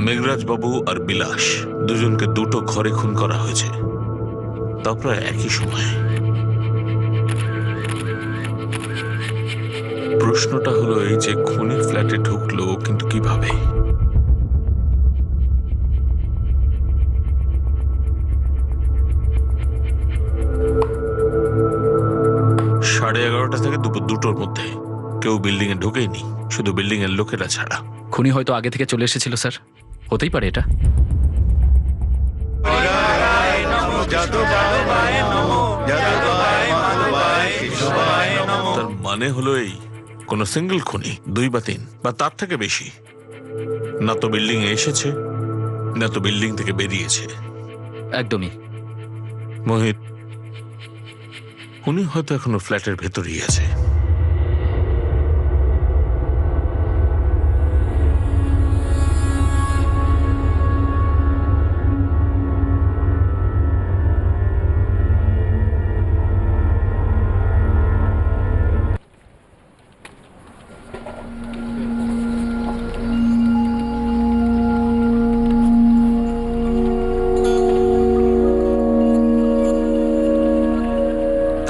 Speaker 13: মেঘরাজ বাবু আর বিলাস দুজনকে দুটো ঘরে খুন করা হয়েছে, তা প্রায় একই সময়। প্রশ্নটা হলো এই যে খুনির ফ্ল্যাটে ঢুকলো কিন্তু কিভাবে? সাড়ে 11টা থেকে দুপুর 2টোর মধ্যে কেউ বিল্ডিং এ ঢুকেইনি, শুধু বিল্ডিং এর লোকেরা ছাড়া।
Speaker 7: খুনি হয়তো আগে থেকে চলে এসেছিল স্যার, হতেই পারে এটা।
Speaker 13: তার মানে হলো এই, কোন সিঙ্গেল খুনি 2 বা 3 বা তার থেকে বেশি না তো বিল্ডিং এ এসেছে না তো বিল্ডিং থেকে বেরিয়েছে।
Speaker 7: একদমই।
Speaker 13: মোহিত, উনি হয়তো এখনো ফ্ল্যাটের ভেতরেই আছে।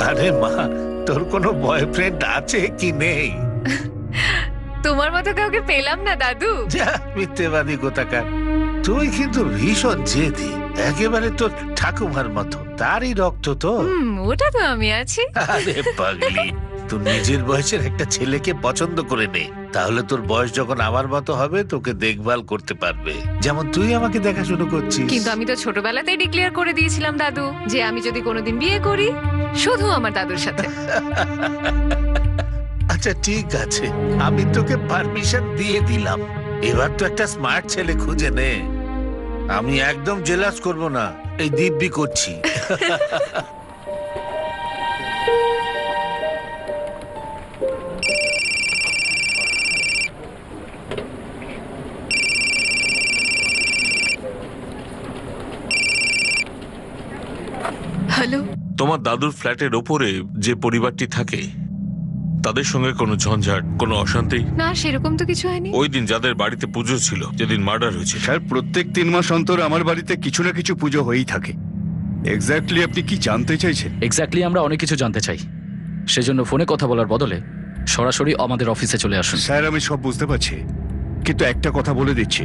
Speaker 1: আরে মা, তোর কোনো বয়ফ্রেন্ড আছে কি নেই?
Speaker 6: তোমার মতো কাউকে পেলাম না দাদু।
Speaker 1: যা মিথ্যেবাদী কোথাকার। তুই কিন্তু ভীষণ জেদি, একেবারে তোর ঠাকুমার মতো। তারই রক্ত তো।
Speaker 6: ওটা তো আমি আছি।
Speaker 1: আরে পাগলি, তুই নিজের বয়সের একটা ছেলেকে পছন্দ করে নে, তাহলে তোর বয়স যখন আমার মতো হবে তোকে দেখভাল করতে পারবে, যেমন তুই আমাকে দেখাশুনো করছিস।
Speaker 6: কিন্তু আমি তো ছোটবেলাতেই ডিক্লেয়ার করে দিয়েছিলাম দাদু যে আমি যদি কোনোদিন বিয়ে করি শুধু আমার দাদুর সাথে।
Speaker 1: আচ্ছা ঠিক আছে, আমি তোকে পারমিশন দিয়ে দিলাম। এবার তো একটা স্মার্ট ছেলে খুঁজে নে। আমি একদম জেলাস করব না, এই দিব্যি করছি।
Speaker 6: হ্যালো,
Speaker 13: তোমার দাদুর ফ্ল্যাটের ওপরে যে পরিবারটি থাকে তাদের সঙ্গে কোনো ঝঞ্ঝাট, কোনো অশান্তি?
Speaker 6: না সেরকম তো কিছু হয়নি।
Speaker 13: ওই দিন যাদের বাড়িতে পুজো ছিল, যেদিন মার্ডার হয়েছে।
Speaker 12: স্যার, প্রত্যেক 3 মাস অন্তর আমার বাড়িতে কিছু না কিছু পুজো হয়েই থাকে। এক্স্যাক্টলি আপনি কি জানতে চাইছেন?
Speaker 7: এক্স্যাক্টলি আমরা অনেক কিছু জানতে চাই, সেজন্য ফোনে কথা বলার বদলে সরাসরি আমাদের অফিসে চলে আসুন।
Speaker 12: স্যার, আমি সব বুঝতে পারছি, কিন্তু একটা কথা বলে দিচ্ছি,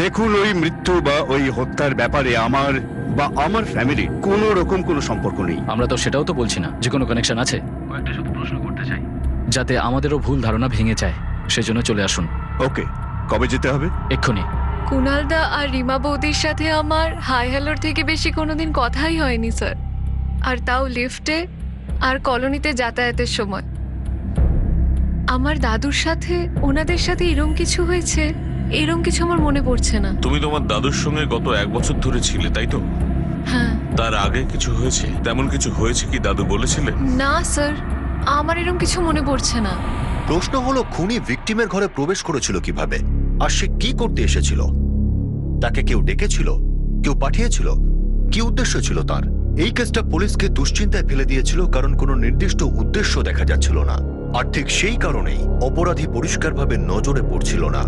Speaker 12: দেখুন ওই মৃত্যু বা ওই হত্যার ব্যাপারে আমার বা আমার ফ্যামিলির কোনো রকম কোনো সম্পর্ক নেই।
Speaker 7: আমরা তো সেটাও তো বলছি না যে কোনো কানেকশন আছে। কয়েকটা শুধু প্রশ্ন করতে চাই, যাতে আমাদেরও ভুল ধারণা ভেঙে যায়। সেজন্য চলে আসুন।
Speaker 12: ওকে, কবে যেতে হবে?
Speaker 7: এক্ষুনি।
Speaker 6: কুনালদা আর রিমা বৌদির সাথে আমার হাই হ্যালোর থেকে বেশি কোনোদিন কথাই হয়নি স্যার, আর তাও লিফটে আর কলোনিতে যাতায়াতের সময়। আমার দাদুর সাথে ওনাদের সাথে এরম কিছু হয়েছে, এরম কিছু আমার মনে পড়ছে না।
Speaker 13: তুমি তোমার দাদুর সঙ্গে গত 1 বছর ধরে ছিলে, তাই তো?
Speaker 6: হ্যাঁ।
Speaker 13: তার আগে কিছু হয়েছে? তেমন কিছু হয়েছে কি দাদু বলেছিলেন?
Speaker 6: না স্যার, আমার এরম কিছু মনে পড়ছে না।
Speaker 10: প্রশ্ন হলো, খুনি ভিকটিমের ঘরে প্রবেশ করেছিল কিভাবে, আর সে কি করতে এসেছিল? তাকে কেউ ডেকেছিল, কেউ পাঠিয়েছিল, কি উদ্দেশ্য ছিল তার? এই কেসটা পুলিশকে দুশ্চিন্তায় ফেলে দিয়েছিল, কারণ কোনো নির্দিষ্ট উদ্দেশ্য দেখা যাচ্ছিল না। আর ঠিক সেই কারণেই অপরাধী পরিষ্কারভাবে নজরে পড়ছিল না।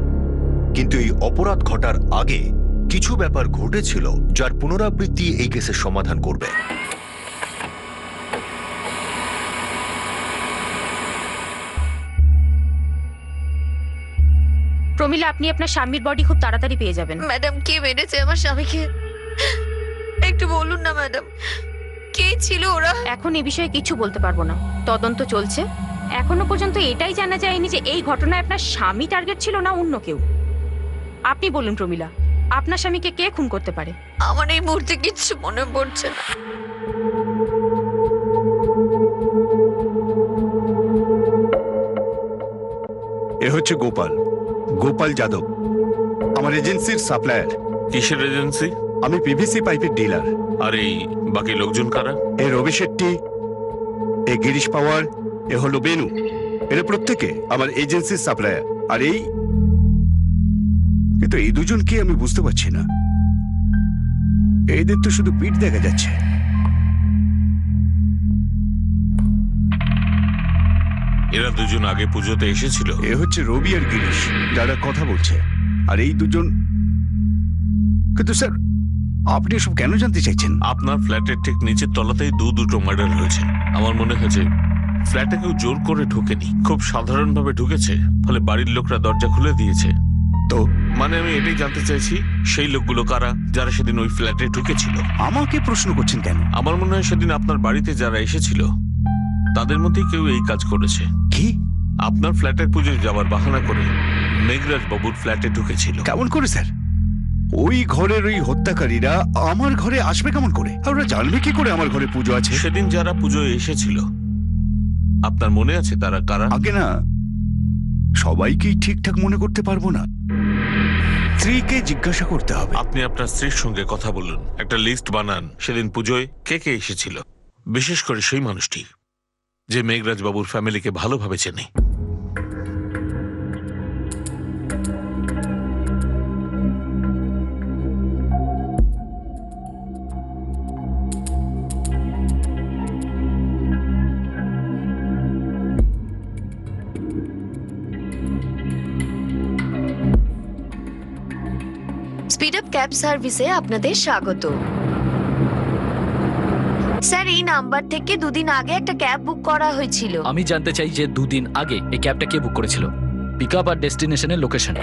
Speaker 10: কিন্তু এই অপরাধ ঘটার আগে কিছু ব্যাপার ঘটেছিল যার পুনরাবৃত্তি এই কেসের সমাধান করবে।
Speaker 3: প্রমিলা, আপনি আপনার স্বামীর বডি খুব তাড়াতাড়ি পেয়ে যাবেন।
Speaker 15: ম্যাডাম, কে মেরেছে আমার স্বামীকে একটু বলুন না ম্যাডাম, কে ছিল ওরা?
Speaker 3: এখন এই বিষয়ে কিছু বলতে পারবো না, তদন্ত চলছে। এখনো পর্যন্ত এটাই জানা যায়নি যে এই ঘটনায় আপনার স্বামী টার্গেট ছিল না অন্য কেউ। আপনি বলুন প্রমিলা, আপনার স্বামীকে কে খুন করতে পারে?
Speaker 15: আমার এই মুহূর্তে কিচ্ছু মনে পড়ছে না।
Speaker 12: এ হচ্ছে গোপাল, গোপাল যাদব, আমার এজেন্সির সাপ্লায়ার।
Speaker 13: কিসের এজেন্সি?
Speaker 12: আমি পিভিসি পাইপের ডিলার।
Speaker 13: আর এই বাকি লোকজন কারা?
Speaker 12: এ রবি শেট্টি, এ গিরিশ পাওয়ার, এ হলো বেনু। এরা প্রত্যেকে আমার এজেন্সির সাপ্লায়ার। আর কিন্তু এই দুজনকে আমি বুঝতে পারছি না। এদের তো শুধু পিঠ দেখা যাচ্ছে।
Speaker 13: এরা দুজন আগে পুজোতে এসেছিল।
Speaker 12: এ হচ্ছে রবি আর গিরিশ, যারা কথা বলছে। আর এই দুজন, কিন্তু স্যার আপনি এসব কেন জানতে চাইছেন?
Speaker 13: আপনার ফ্ল্যাটের ঠিক নিচের তলাতেই দুটো মার্ডার হয়েছে। আমার মনে হয়েছে ফ্ল্যাটে কেউ জোর করে ঢোকেনি, খুব সাধারণভাবে ঢুকেছে, ফলে বাড়ির লোকরা দরজা খুলে দিয়েছে।
Speaker 12: তো
Speaker 13: মানে আমি এটাই জানতে চাইছি সেই লোকগুলো কারা যারা সেদিন ওই ফ্ল্যাটে ঢুকেছিল।
Speaker 12: আমাকে প্রশ্ন করছেন কেন?
Speaker 13: আমার মনে হয় সেদিন আপনার বাড়িতে যারা এসেছিল তাদের মধ্যেই কেউ এই কাজ করেছে।
Speaker 12: কি?
Speaker 13: আপনার ফ্ল্যাটের পুজোয় যাওয়ার বাহানা করে মেঘরাজ বাবুর ফ্ল্যাটে ঢুকেছিল।
Speaker 12: কেমন করে স্যার? ওই ঘরের ওই হত্যাকারীরা আমার ঘরে আসবে কেমন করে? আর ওরা জানবে কি করে আমার ঘরে পুজো আছে?
Speaker 13: সেদিন যারা পুজোয় এসেছিল আপনার মনে আছে তারা কারা?
Speaker 12: আগে না, সবাইকেই ঠিকঠাক মনে করতে পারবো না, স্ত্রীকে জিজ্ঞাসা করতে হবে।
Speaker 13: আপনি আপনার স্ত্রীর সঙ্গে কথা বলুন, একটা লিস্ট বানান সেদিন পুজোয় কে কে এসেছিল, বিশেষ করে সেই মানুষটি যে মেঘরাজ বাবুর ফ্যামিলিকে ভালোভাবে চেনে।
Speaker 15: স্পিড আপ ক্যাব সার্ভিসে আপনাদের স্বাগত। স্যার এই নাম্বার থেকে দুদিন আগে একটা ক্যাব বুক করা হয়েছিল।
Speaker 7: আমি জানতে চাই যে দুদিন আগে এই ক্যাবটা কে বুক করেছিল, পিক আপ আর ডেস্টিনেশনের লোকেশন।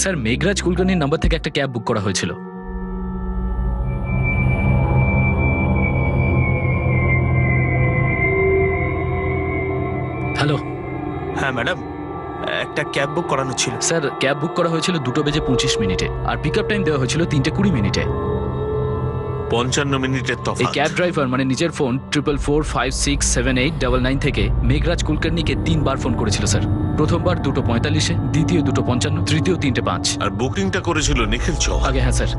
Speaker 7: স্যার মেঘরাজ কুলকার্নির নাম্বার থেকে একটা ক্যাব বুক করা হয়েছিল। হ্যালো।
Speaker 5: হ্যাঁ ম্যাডাম, একটা ক্যাব বুক করানো ছিল।
Speaker 7: স্যার ক্যাব বুক করা হয়েছিল 2:25 আর পিক আপ টাইম দেওয়া হয়েছিল 3:20।
Speaker 13: 55 মিনিটের
Speaker 7: এই
Speaker 13: তফাৎ।
Speaker 7: ক্যাব ড্রাইভার মানে নিজের ফোন 4445678999 থেকে মেঘরাজ কুলকার্নিকে 3 বার ফোন করেছিল স্যার। প্রথমবার 2:45, দ্বিতীয় 2:55, তৃতীয় 3:05।
Speaker 13: আর বুকিংটা করেছিল নিখিল চৌহান।
Speaker 7: আগে হ্যাঁ স্যার।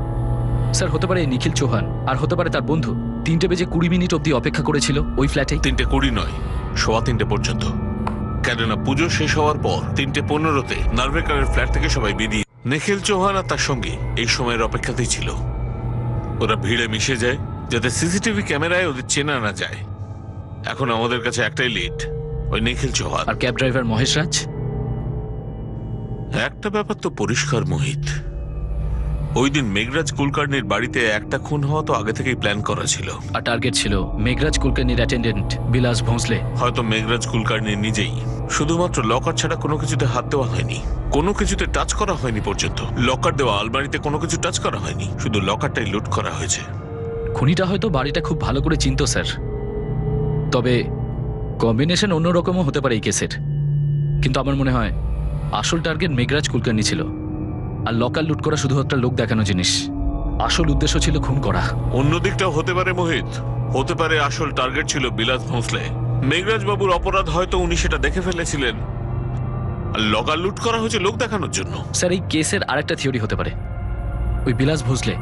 Speaker 7: স্যার হতে পারে নিখিল চৌহান আর হতে পারে তার বন্ধু 3:20 অবধি অপেক্ষা করেছিল ওই ফ্ল্যাটে।
Speaker 13: 3:20 নয়, 3:15 পর্যন্ত। কেননা পুজো শেষ হওয়ার পর 3:15-তে নার্ভেকারের ফ্ল্যাট থেকে সবাই বেরিয়ে নিখিল চৌহান আর তার সঙ্গে এই সময়ের অপেক্ষাতেই ছিল। ওরা ভিড়ে মিশে যায় যাতে সিসিটিভি ক্যামেরায় ওদের চেনা না যায়। এখন আমাদের কাছে একটাই লিড, ওই নিখিল চৌহান।
Speaker 7: আর ক্যাব ড্রাইভার মহেশ রাজ।
Speaker 13: একটা ব্যাপার তো পরিষ্কার মোহিত, ওই দিন মেঘরাজ কুলকার্নির বাড়িতে একটা খুন হওয়া তো আগে থেকেই প্ল্যান করা ছিল।
Speaker 7: আর টার্গেট ছিল মেঘরাজ কুলকার্নির অ্যাটেন্ডেন্ট বিলাস ভোঁসলে।
Speaker 13: হয়তো মেঘরাজ কুলকার্নি নিজেই। শুধুমাত্র লকার ছাড়া কোনো কিছুতে হাত দেওয়া হয়নি, কোনো কিছুতে টাচ করা হয়নি পর্যন্ত। লকার দেওয়া আলমারিতে কোনো কিছু টাচ করা হয়নি, শুধু লকারটাই লুট করা হয়েছে।
Speaker 7: খুনিটা হয়তো বাড়িটা খুব ভালো করে চিনতো স্যার, তবে কম্বিনেশন অন্যরকমও হতে পারে এই কেসের। কিন্তু আমার মনে হয় আসল টার্গেট মেঘরাজ কুলকার্নি ছিল, আর লকার লুট করা শুধু একটা লোক দেখানো জিনিস। আসল উদ্দেশ্য ছিল খুন করা।
Speaker 13: অন্য দিকটাও হতে পারে মোহিত, হতে পারে আসল টার্গেট ছিল বিলাস ভোঁসলে। মেঘরাজ বাবুর অপরাধ হয়তো উনি সেটা দেখে ফেলেছিলেন, আর লকার লুট করা হয়েছে লোক দেখানোর জন্য।
Speaker 7: স্যার এই কেসের আরেকটা থিওরি হতে পারে, ওই বিলাস ভোঁসলে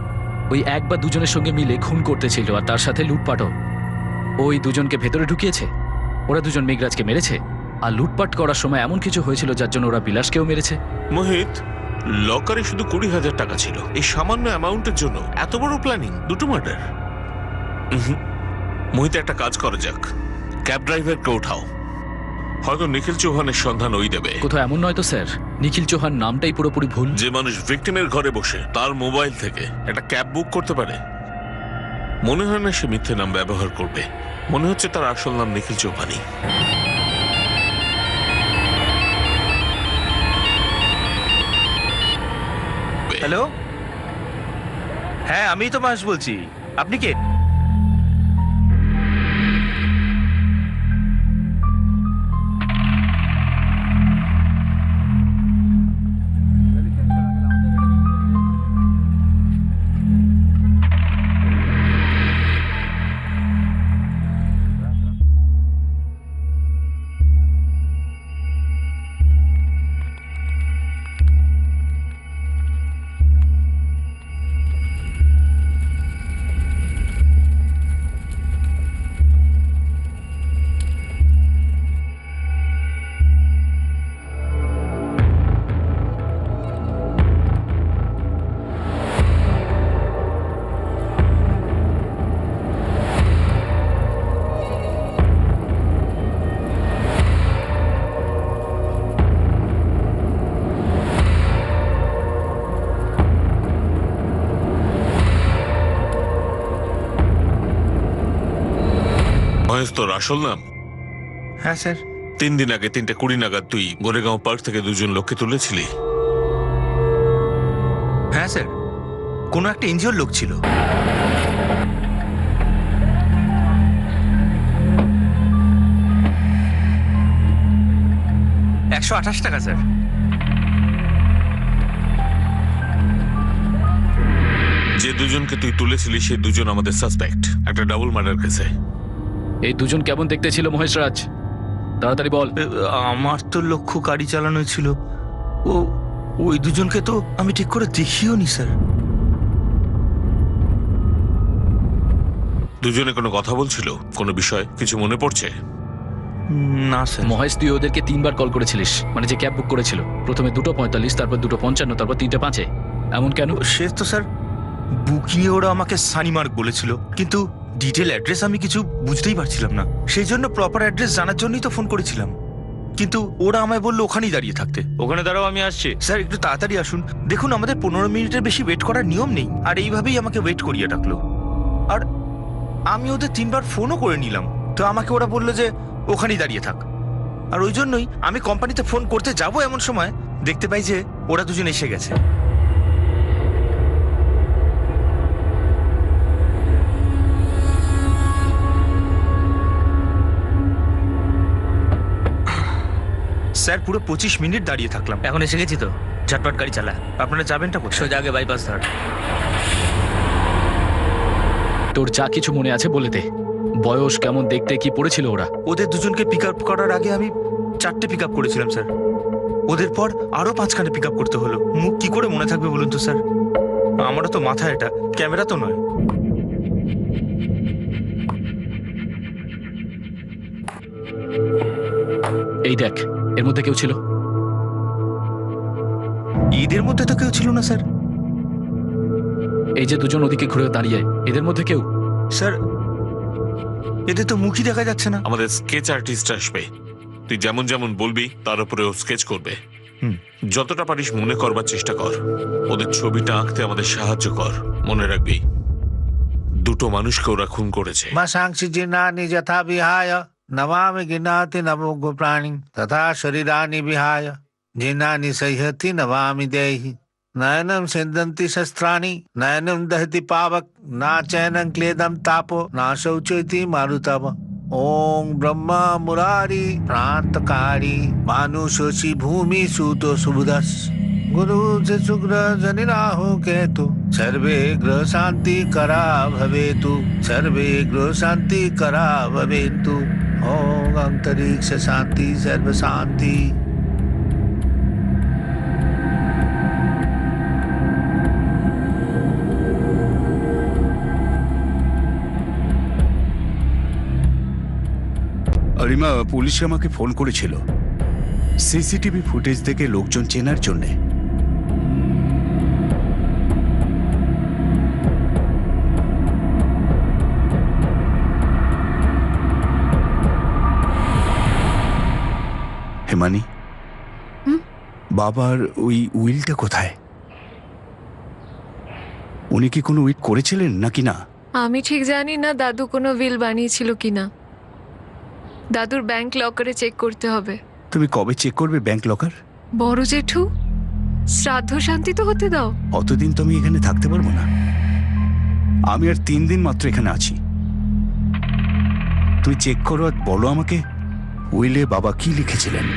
Speaker 7: ওই 1 বা 2 জনের সঙ্গে মিলে খুন করতেছিল আর তার সাথে লুটপাটও। ওই দুজনকে ভেতরে ঢুকিয়েছে, ওরা দুজন মেঘরাজকে মেরেছে, আর লুটপাট করার সময় এমন কিছু হয়েছিল যার জন্য ওরা বিলাসকেও মেরেছে।
Speaker 13: মোহিত, লকারে শুধু 20,000 টাকা ছিল, এই সামান্য অ্যামাউন্টের জন্য এত বড় প্ল্যানিং, 2টো মার্ডার। মোহিত একটা কাজ করা যাক, ক্যাব ড্রাইভারকে ওঠাও, হয়তো নিখিল চৌহানের সন্ধান ওই দেবে।
Speaker 7: কোথাও এমন নয় তো স্যার, নিখিল চৌহান নামটাই পুরোপুরি ভুল।
Speaker 13: যে মানুষ ভিকটিমের ঘরে বসে তার মোবাইল থেকে একটা ক্যাব বুক করতে পারে, মনে হয় না সে মিথ্যে নাম ব্যবহার করবে। মনে হচ্ছে তার আসল নাম নিখিল চৌহানই।
Speaker 5: হ্যালো, হ্যাঁ আমি তো মাস বলছি, আপনি কে?
Speaker 13: মহেশ তোর আসল নাম?
Speaker 5: হ্যাঁ স্যার।
Speaker 13: 3 দিন আগে 3:20 নাগাদ তুই গোরেগাঁও পার্ক থেকে 2 জন লোককে তুলেছিলি।
Speaker 5: হ্যাঁ স্যার, কোনো একটা এনজিওর লোক ছিল। টাকা স্যার।
Speaker 13: যে 2 জনকে তুই তুলেছিলি সেই 2 জন আমাদের সাসপেক্ট একটা ডাবল মার্ডার কেসে।
Speaker 7: এই 2 জন কেমন দেখতে ছিল মহেশ রাজ? তাড়াতাড়ি বল।
Speaker 5: আমার তো লক্ষ্য গাড়ি চালানো ছিল, ওই 2 জনকে তো আমি ঠিক করে দেখিও নি স্যার।
Speaker 13: 2 জনে কোনো কথা বলছিল? কোনো বিষয় কিছু মনে পড়ছে?
Speaker 5: না স্যার।
Speaker 7: মহেশ, তুই ওদেরকে 3 বার কল করেছিলিস, মানে যে ক্যাব বুক করেছিল। প্রথমে 2:45, তারপর 2:55, তারপর 3:05। এমন কেন?
Speaker 5: সে তো স্যার বুকিংয়ে ওরা আমাকে সানিমার্গ বলেছিল, কিন্তু ডিটেল অ্যাড্রেস আমি কিছু বুঝতেই পারছিলাম না। সেই জন্য প্রপার অ্যাড্রেস জানার জন্যই তো ফোন করেছিলাম, কিন্তু ওরা আমায় বললো ওখানেই দাঁড়িয়ে থাকতে।
Speaker 2: ওখানে দাঁড়াও, আমি আসছি।
Speaker 5: স্যার একটু তাড়াতাড়ি আসুন, দেখুন আমাদের 15 মিনিটের বেশি ওয়েট করার নিয়ম নেই, আর এইভাবেই আমাকে ওয়েট করিয়ে রাখলো। আর আমি ওদের 3 বার ফোনও করে নিলাম, তো আমাকে ওরা বললো যে ওখানেই দাঁড়িয়ে থাক। আর ওই জন্যই আমি কোম্পানিতে ফোন করতে যাব, এমন সময় দেখতে পাই যে ওরা 2জন এসে গেছে। স্যার পুরো 25 মিনিট দাঁড়িয়ে থাকলাম।
Speaker 17: এখন এসে গেছি তো, ঝটপট গাড়ি চালা।
Speaker 5: আপনারা যাবেনটা কোথায়?
Speaker 17: সোজা আগে বাইপাস ধর।
Speaker 7: তোর যা কিছু মনে আছে বলে দে। বয়স, কেমন দেখতে, কি পড়েছিল ওরা?
Speaker 5: ওদের 2 জনকে পিক আপ করার আগে আমি 4টে পিক আপ করেছিলাম স্যার। ওদের পর আরো 5খানে পিক আপ করতে হলো। মুখ কি করে মনে থাকবে বলুন তো স্যার? আমারও তো মাথা, এটা ক্যামেরা তো নয়।
Speaker 7: এই দেখ, এর মধ্যে কেউ ছিল?
Speaker 5: এদের মধ্যে তো কেউ ছিল না স্যার।
Speaker 7: এই যে 2 জন ওদিকে ঘুরে দাঁড়িয়ে, এদের মধ্যে কেউ?
Speaker 5: স্যার এদের তো মুখই দেখা যাচ্ছে না।
Speaker 13: আমাদের স্কেচ আর্টিস্ট আসবে, তুই যেমন যেমন বলবি তার উপরে ও স্কেচ করবে। যতটা পারিস মনে করবার চেষ্টা কর, ওদের ছবিটা আঁকতে আমাদের সাহায্য কর। মনে রাখবি 2টো মানুষকে ওরা খুন করেছে।
Speaker 1: মশাংসি জিনানি যথা বিহায় নমামি গিনাতি নভোগ প্রাণী তথা শরীরানি বিহায় জিনানি সহ্যতি নমামি দেহি নয়নম সিন্ধন্তি শস্ত্রাণি নয়নম দহতি পাবক না চैनं क्लेदं तापो ना शौचयति मारुतव। ओम ब्रह्मा मुरारी प्रांतकारी मानुषोषि भूमि सूतो सुबुदस गुरु से शुक्र जनि राहु केतु सर्वे ग्रह शांति करा भवेतु सर्वे ग्रह शांति करा भवेतु। ओम अंतरिक्ष शांति सर्व शांति।
Speaker 12: রিমা, পুলিশ আমাকে ফোন করেছিল সিসিটিভি ফুটেজ থেকে লোকজন চেনার জন্যে। হেমানি, বাবার ওই উইলটা কোথায়? উনি কি কোনো উইল করেছিলেন নাকি না?
Speaker 6: আমি ঠিক জানি না দাদু কোনো উইল বানিয়েছিল কিনা। দাদুর ব্যাংক লকারে চেক করতে হবে।
Speaker 12: তুমি কবে চেক করবে ব্যাংক লকার?
Speaker 6: বড় জেঠু, শ্রাদ্ধ শান্তি তো হতে দাও।
Speaker 12: অতদিন তো আমি এখানে থাকতে পারবো না। আমি আর 3 দিন মাত্র এখানে আছি। তুমি চেক করো আর বলো আমাকে উইলে বাবা কি লিখেছিলেন।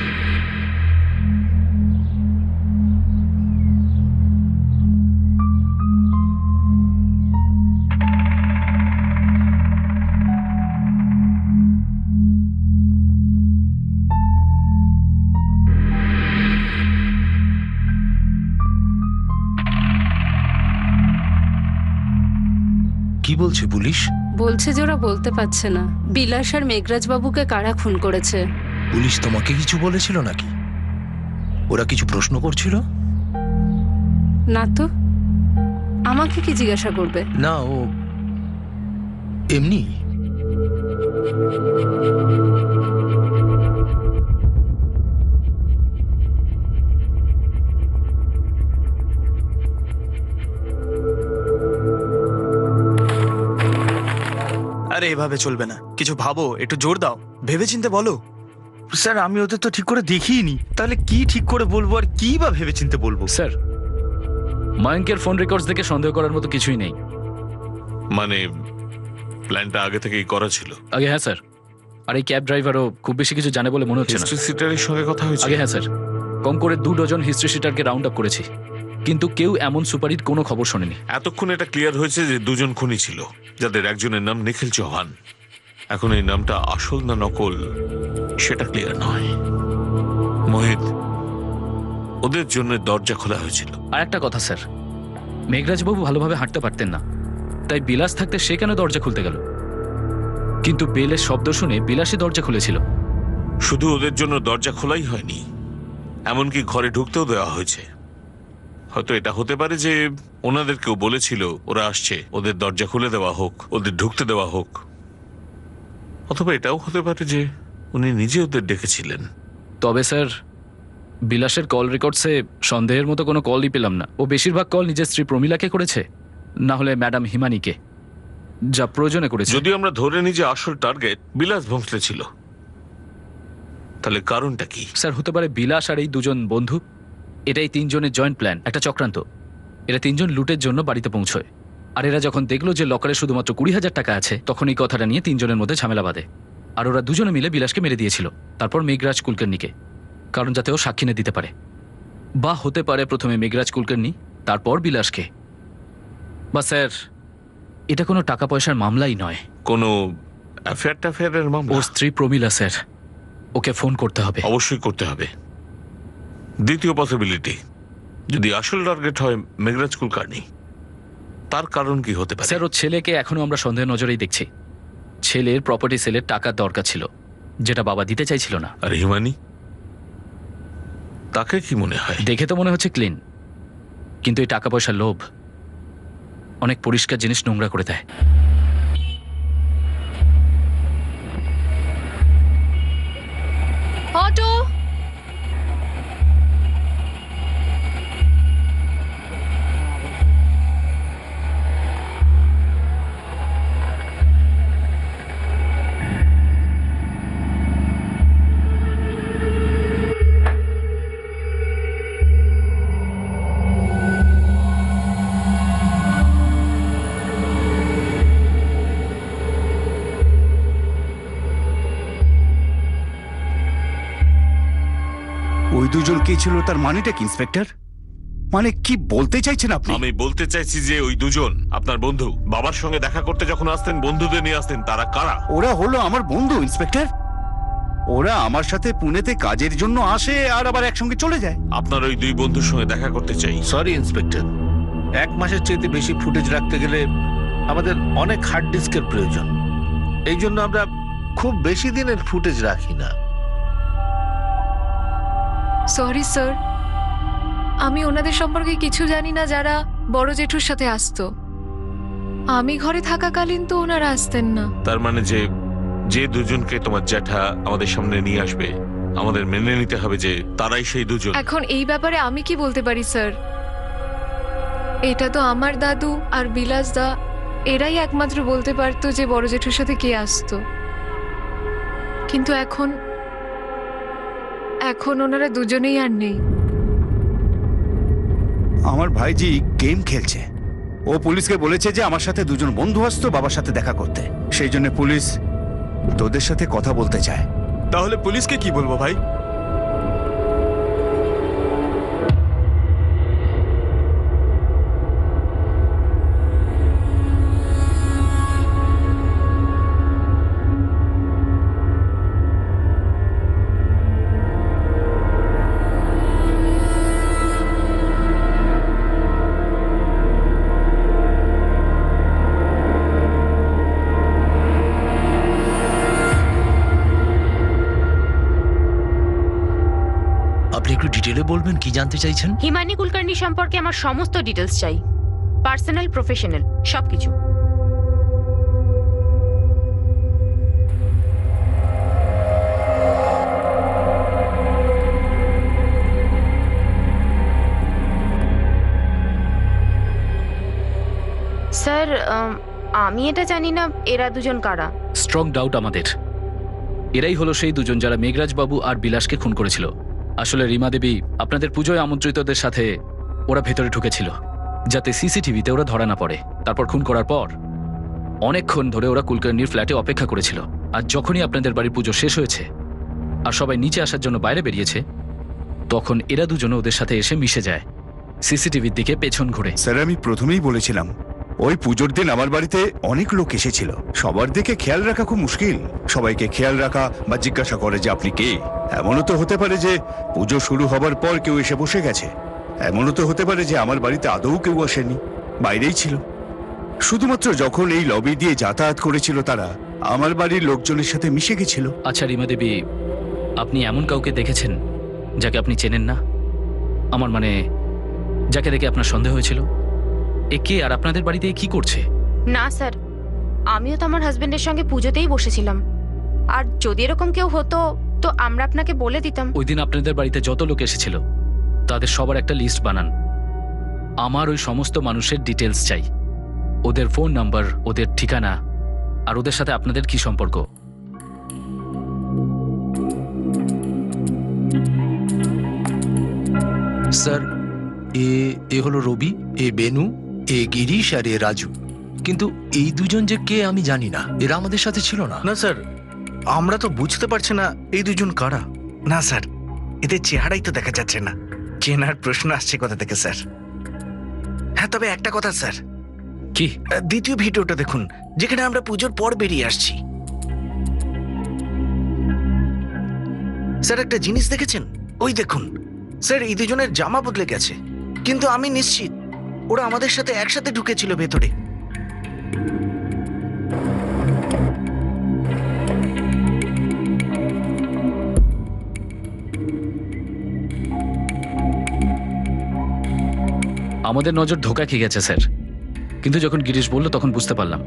Speaker 11: কি বলছে পুলিশ?
Speaker 9: বলছে যে ওরা বলতে পারছে না বিলাস আর মেঘরাজ বাবুকে কারা খুন করেছে।
Speaker 11: পুলিশ তোমাকে কিছু বলেছিল নাকি? ওরা কিছু প্রশ্ন করছিল?
Speaker 9: না তো, আমাকে কি জিজ্ঞাসা করবে?
Speaker 11: না, ও এমনি।
Speaker 18: আরে এভাবে চলবে না, কিছু ভাবো, একটু জোর দাও, ভেবেচিন্তে বলো।
Speaker 5: স্যার আমি ওদের তো ঠিক করে দেখিনি, তাহলে কি ঠিক করে বলবো আর কি বা ভেবেচিন্তে বলবো?
Speaker 7: স্যার, মায়াঙ্কের ফোন রেকর্ডস দেখে সন্দেহ করার মতো কিছুই নেই।
Speaker 13: মানে প্ল্যানটা আগে থেকেই করা ছিল?
Speaker 7: আগে হ্যাঁ স্যার, আর এই ক্যাব ড্রাইভারও খুব বেশি কিছু জানে বলে মনে হচ্ছে না।
Speaker 13: হিস্ট্রি সিটারের সঙ্গে কথা হয়েছে?
Speaker 7: আগে হ্যাঁ স্যার, কম করে 2 ডজন হিস্ট্রি সিটারকে রাউন্ড আপ করেছি, কিন্তু কেউ এমন সুপারহিট কোনো খবর শোনেনি।
Speaker 13: এতক্ষণ এটা ক্লিয়ার হয়েছে যে দুজন খুনি ছিল, যাদের একজনের নাম নিখিল চৌহান। এখন এই নামটা আসল না নকল সেটা ক্লিয়ার নয়। মোহিত, ওদের জন্য দরজা খোলা হয়েছিল।
Speaker 7: আর একটা কথা স্যার, মেঘরাজবাবু ভালোভাবে হাঁটতে পারতেন না, তাই বিলাস থাকতে সে কেন দরজা খুলতে গেল? কিন্তু বেলের শব্দ শুনে বিলাসই দরজা খুলেছিল।
Speaker 13: শুধু ওদের জন্য দরজা খোলাই হয়নি, এমনকি ঘরে ঢুকতেও দেওয়া হয়েছে। হয়তো এটা হতে পারে যে ওনাদের কেউ বলেছিল ওরা আসছে, ওদের দরজা খুলে দেওয়া হোক, ওদের ঢুকতে দেওয়া হোক। অথবা এটাও হতে পারে যে উনি নিজে ওদের ডেকেছিলেন।
Speaker 7: তবে স্যার, বিলাসের কল রেকর্ডসে সন্দেহের মতো কোনো কলই পেলাম না। ও বেশিরভাগ কল নিজের স্ত্রী প্রমিলাকে করেছে, না হলে ম্যাডাম হিমানিকে, যা প্রয়োজনে করেছে।
Speaker 13: যদি আমরা ধরে নিই যে আসল টার্গেট বিলাস ভোঁসলে ছিল, তাহলে কারণটা কি?
Speaker 7: স্যার, হতে পারে বিলাস আর এই দুজন বন্ধু, এটাই 3 জনের জয়েন্ট প্ল্যান, একটা চক্রান্ত। এরা 3 জন লুটের জন্য বাড়িতে পৌঁছয়, আর এরা যখন দেখলো যে লকারে শুধুমাত্র 20,000 টাকা আছে, তখন এই কথাটা নিয়ে 3 জনের মধ্যে ঝামেলা বাঁধে। আর ওরা দুজনে মিলে বিলাসকে মেরে দিয়েছিল, তারপর মেঘরাজ কুলকার্নিকে, কারণ যাতে ও সাক্ষী দিতে পারে। বা হতে পারে প্রথমে মেঘরাজ কুলকার্নি, তারপর বিলাসকে। বা স্যার, এটা কোনো টাকা পয়সার মামলাই নয়,
Speaker 13: কোনো অ্যাফেয়ারের মামলা।
Speaker 7: ওর স্ত্রী প্রমিলা স্যার, ওকে ফোন করতে হবে।
Speaker 13: অবশ্যই করতে হবে। দ্বিতীয় পসিবিলিটি, যদি আসল টার্গেট হয় মেঘরাজ কুলকার্নি, তার কারণ কি হতে পারে?
Speaker 7: স্যার, ওর ছেলেকে এখনো আমরা সন্দেহ নজরেই দেখছি। ছেলের প্রপার্টি সেলের টাকার দরকার ছিল, যেটা বাবা দিতে চাইছিল না।
Speaker 13: আর হিমানি, তাকে কি মনে হয়?
Speaker 7: দেখে তো মনে হচ্ছে ক্লিন, কিন্তু এই টাকা পয়সার লোভ অনেক পরিষ্কার জিনিস নোংরা করে দেয়।
Speaker 6: অটো,
Speaker 12: ওই দুজন কে ছিল, তার মানেটা কি ইন্সপেক্টর? মানে কি বলতে চাইছেন আপনি?
Speaker 13: আমি বলতে চাইছি যে ওই দুজন আপনার বন্ধু, বাবার সঙ্গে দেখা করতে যখন আসতেন বন্ধুদের নিয়ে আসতেন, তারা কারা?
Speaker 12: ওরা হলো আমার বন্ধু ইন্সপেক্টর। ওরা আমার সাথে পুনেতে কাজের জন্য আসে আর আবার একসঙ্গে চলে যায়।
Speaker 13: আপনার ওই 2 বন্ধুর সঙ্গে দেখা করতে চাই।
Speaker 1: সরি ইন্সপেক্টর, 1 মাসের চাইতে বেশি ফুটেজ রাখতে গেলে আমাদের অনেক হার্ড ডিস্কের প্রয়োজন। এই জন্য আমরা খুব বেশি দিনের ফুটেজ রাখি না।
Speaker 6: সরি স্যার, আমি ওনাদের সম্পর্কে কিছু জানি না যারা বড় জেঠুর সাথে আসতো। আমি ঘরে থাকাকালীন তো ওনারা আসতেন না।
Speaker 13: তার মানে যে দুজনকে তোমার জ্যাঠা আমাদের সামনে নিয়ে আসবে, আমাদের মেনে নিতে হবে যে তারাই সেই দুজন।
Speaker 6: এখন এই ব্যাপারে আমি কি বলতে পারি স্যার? এটা তো আমার দাদু আর বিলাস দা, এরাই একমাত্র বলতে পারতো যে বড় জেঠুর সাথে কে আসতো। কিন্তু এখন ওনারা দুজনেই আর নেই।
Speaker 12: আমার ভাইজি গেম খেলছে। ও পুলিশকে বলেছে যে আমার সাথে দুজন বন্ধু আসতো বাবার সাথে দেখা করতে, সেই জন্য পুলিশ তোদের সাথে কথা বলতে চায়।
Speaker 18: তাহলে পুলিশকে কি বলবো ভাই?
Speaker 11: আপনি একটু ডিটেলে বলবেন কি জানতে চাইছেন?
Speaker 3: হিমানি কুলকার্নি সম্পর্কে আমার সমস্ত ডিটেলস চাই, পার্সোনাল, প্রফেশনাল, সবকিছু। স্যার, আমি এটা জানি না এরা দুজন কারা।
Speaker 7: স্ট্রং ডাউট আমাদের এরাই হলো সেই দুজন যারা মেঘরাজ বাবু আর বিলাসকে খুন করেছিল। আসলে রীমা দেবী আপনাদের পুজোয় আমন্ত্রিতদের সাথে ওরা ভেতরে ঢুকেছিল যাতে সিসিটিভিতে ওরা ধরা না পড়ে। তারপর খুন করার পর অনেকক্ষণ ধরে ওরা কুলকার্নির ফ্ল্যাটে অপেক্ষা করেছিল। আর যখনই আপনাদের বাড়ির পুজো শেষ হয়েছে আর সবাই নিচে আসার জন্য বাইরে বেরিয়েছে, তখন এরা দুজনে ওদের সাথে এসে মিশে যায় সিসিটিভির দিকে পেছন ঘুরে।
Speaker 12: স্যার, আমি প্রথমেই বলেছিলাম ওই পুজোর দিন আমার বাড়িতে অনেক লোক এসেছিল। সবার দিকে খেয়াল রাখা খুব মুশকিল। সবাইকে খেয়াল রাখা বা জিজ্ঞাসা করে যে আপনি কে। এমনও তো হতে পারে যে পুজো শুরু হবার পর কেউ এসে বসে গেছে। এমনও তো হতে পারে যে আমার বাড়িতে আদৌ কেউ আসেনি, বাইরেই ছিল। শুধুমাত্র যখন এই লবি দিয়ে যাতায়াত করেছিল তারা আমার বাড়ির লোকজনের সাথে মিশে গেছিল।
Speaker 7: আচ্ছা রীমা দেবী, আপনি এমন কাউকে দেখেছেন যাকে আপনি চেনেন না? আমার মানে যাকে দেখে আপনার সন্দেহ হয়েছিল? এ কে আর আপনাদের বাড়িতে কি করছে?
Speaker 3: না স্যার, আমিও তো আমার হাজবেন্ডের সঙ্গে পুজোতেই বসেছিলাম। আর যদি এরকম কেউ হতো তো আমরা আপনাকে বলে দিতাম।
Speaker 7: ওই দিন আপনাদের বাড়িতে যত লোক এসেছিল তাদের সবার একটা লিস্ট বানান। আমার ওই সমস্ত মানুষের ডিটেলস চাই, ওদের ফোন নাম্বার, ওদের ঠিকানা, আর ওদের সাথে আপনাদের কি সম্পর্ক।
Speaker 11: স্যার, এ হলো রবি, এ বেনু, এ গিরিশ আর এ রাজু। কিন্তু এই দুজন যে কে আমি জানি না। এরা আমাদের সাথে ছিল না।
Speaker 5: না স্যার, আমরা তো বুঝতে পারছি না এই দুজন কারা। না স্যার, এদের চেহারাই তো দেখা যাচ্ছে না। চেনার প্রশ্ন আসছে কোথা থেকে স্যার? হ্যাঁ, তবে একটা কথা স্যার।
Speaker 7: কি?
Speaker 5: দ্বিতীয় ভিডিওটা দেখুন, যেখানে আমরা পুজোর পর বেরিয়ে আসছি। স্যার, একটা জিনিস দেখেছেন? ওই দেখুন স্যার, এই দুজনের জামা বদলে গেছে, কিন্তু আমি নিশ্চিত ওরা আমাদের সাথে একসাথে ঢুকেছিল ভেতরে।
Speaker 7: আমাদের নজর ধোকা খেয়ে গেছে স্যার, কিন্তু যখন গিরিশ বলল তখন বুঝতে পারলাম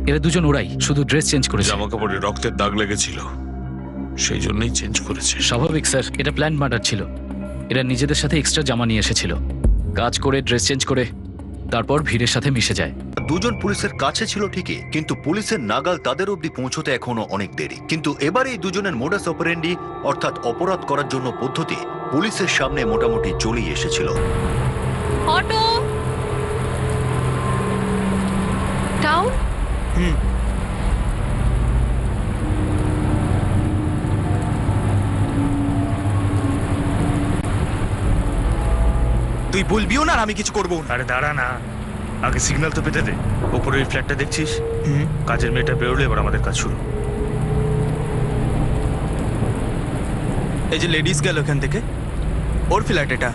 Speaker 7: এরা দুজন ওরাই, শুধু ড্রেস চেঞ্জ করেছে।
Speaker 13: জামা কাপড়ে রক্তের দাগ লেগেছিল, সেই জন্যই চেঞ্জ করেছে।
Speaker 7: স্বাভাবিক স্যার, এটা প্ল্যান মার্ডার ছিল। এরা নিজেদের সাথে এক্সট্রা জামা নিয়ে এসেছিল, কাজ করে ড্রেস চেঞ্জ করে তারপর ভিড়ের সাথে মিশে যায়।
Speaker 10: দুজন পুলিশের কাছে ছিল ঠিকই, কিন্তু পুলিশের নাগাল তাদের অবধি পৌঁছতে এখনো অনেক দেরি। কিন্তু এবার এই দুজনের মোডাস অপারেন্ডি অর্থাৎ অপরাধ করার জন্য পদ্ধতি পুলিশের সামনে মোটামুটি চলেই এসেছিল।
Speaker 6: Auto town.
Speaker 18: তুই বলবিও না আর আমি কিছু করবো না।
Speaker 5: আরে দাঁড়া না, আগে সিগন্যাল তো পেতে দে। ওপরে ওই ফ্ল্যাটটা দেখছিস? কাজের মেয়েটা বেরোলে এবার আমাদের কাজ শুরু।
Speaker 18: এই যে লেডিস গেল এখান থেকে, ওর ফ্ল্যাট এটা।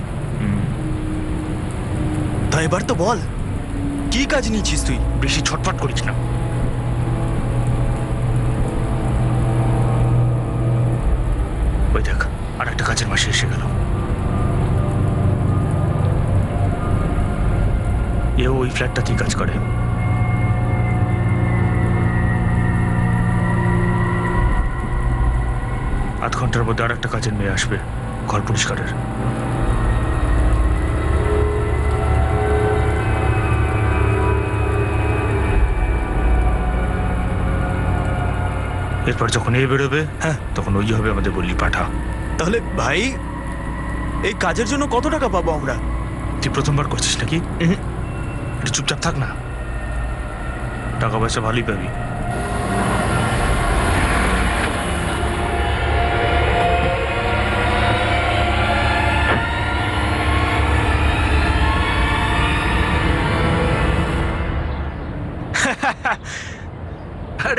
Speaker 18: তা এবার তো বল, কি কাজ নিয়েছিস তুই?
Speaker 5: বেশি ছটফট করিস না। ওই দেখ, আর একটা কাজের মাসে এসে গেল। এও ওই ফ্ল্যাটটাতেই কাজ করে। আধ ঘন্টার মধ্যে আর একটা কাজের মেয়ে আসবে, ঘর পরিষ্কারের। এরপর যখন এ বেরোবে, হ্যাঁ, তখন ওই হবে আমাদের বললি পাঠা।
Speaker 18: তাহলে ভাই, এই কাজের জন্য কত টাকা পাবো আমরা?
Speaker 5: তুই প্রথমবার করছিস নাকি? একটু চুপচাপ থাক না, টাকা পয়সা ভালোই পাবি।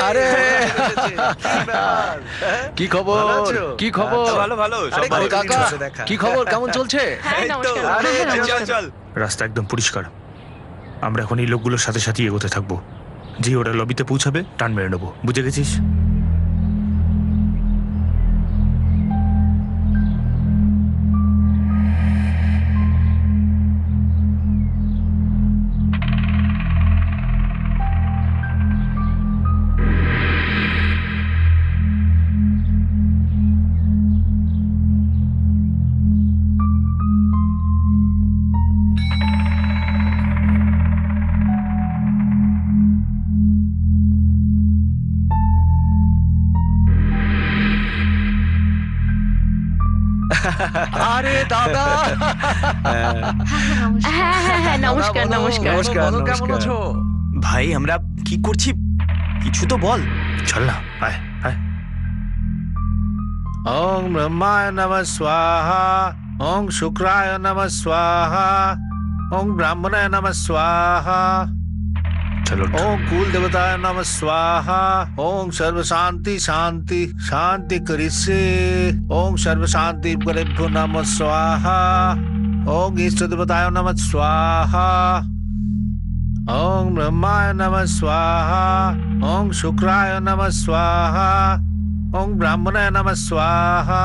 Speaker 11: আরে কি খবর? কি খবর?
Speaker 18: ভালো ভালো।
Speaker 11: আরে কাকা, কি খবর? কেমন চলছে?
Speaker 18: চল।
Speaker 5: রাস্তা একদম পরিষ্কার। আমরা এখন এই লোকগুলোর সাথে সাথে এগোতে থাকবো। যে ওরা লবিতে পৌঁছাবে টান মেরে নেবো, বুঝে গেছিস?
Speaker 18: আরে দাদা
Speaker 3: হ্যাঁ হ্যাঁ হ্যাঁ নমস্কার নমস্কার
Speaker 18: কেমন আছো? ভাই আমরা কি করছি কিছু তো বল।
Speaker 5: চল না, আয় আয়।
Speaker 1: ওং ব্রহ্মায় নমঃ স্বাহা, ওং শুক্রায় নমঃ স্বাহা, ওং ব্রাহ্মণায় নমঃ স্বাহা,
Speaker 5: চলো
Speaker 1: ओम कुल देवताय नमः स्वाहा, ओम सर्व शांति शांति शांति करिष्ये, ओम सर्व शांति करेभ्यो नमः स्वाहा, ओम इष्ट देवताय नमः स्वाहा, ओम ब्रह्माय नमः स्वाहा, ओम शुक्राय नमः स्वाहा, ओम ब्राह्मणाय नमः स्वाहा।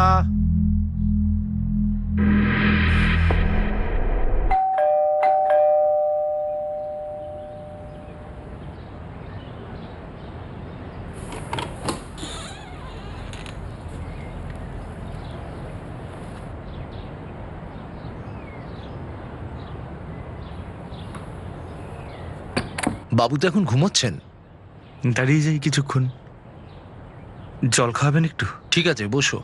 Speaker 11: বাবু তো এখন ঘুমোচ্ছেন।
Speaker 5: দাঁড়িয়ে যাই কিছুক্ষণ, জল খাবেন একটু?
Speaker 11: ঠিক আছে, বসো।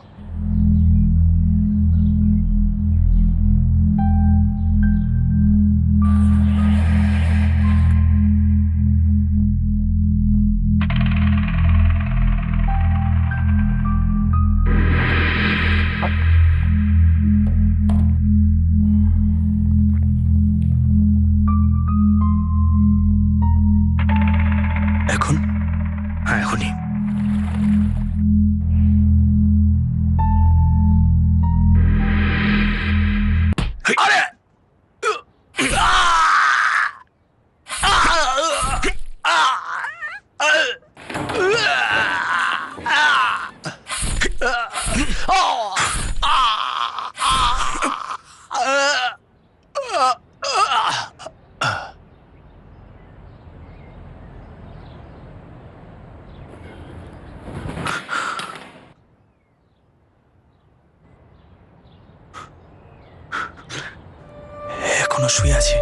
Speaker 5: এখন? হ্যাঁ এখনই। আরে
Speaker 18: এখনো শুয়ে আছে।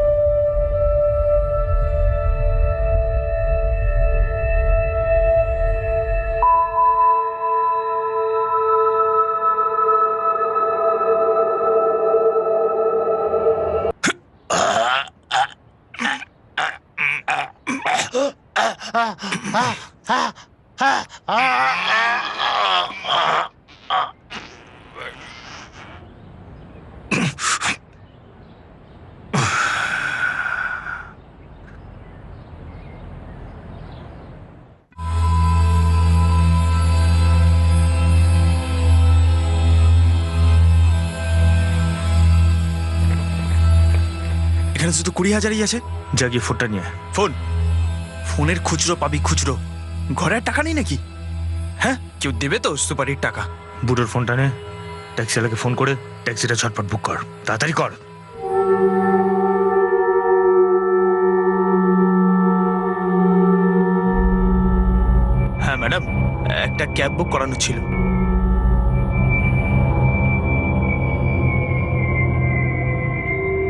Speaker 18: এখানে শুধু 20,000ই আছে।
Speaker 5: যা গিয়ে ফোনটা নিয়ে আয়।
Speaker 18: ফোন? ফোনের খুচরো পাবি খুচরো, ঘরে আর টাকা নেই নাকি? হ্যাঁ কেউ দেবে তো সুপারির টাকা?
Speaker 5: বুড়োর ফোনটা নে, ট্যাক্সিওয়ালাকে ফোন করে ট্যাক্সিটা ঝটপট বুক কর, তাড়াতাড়ি কর।
Speaker 18: হ্যাঁ ম্যাডাম, একটা ক্যাব বুক করানো ছিল।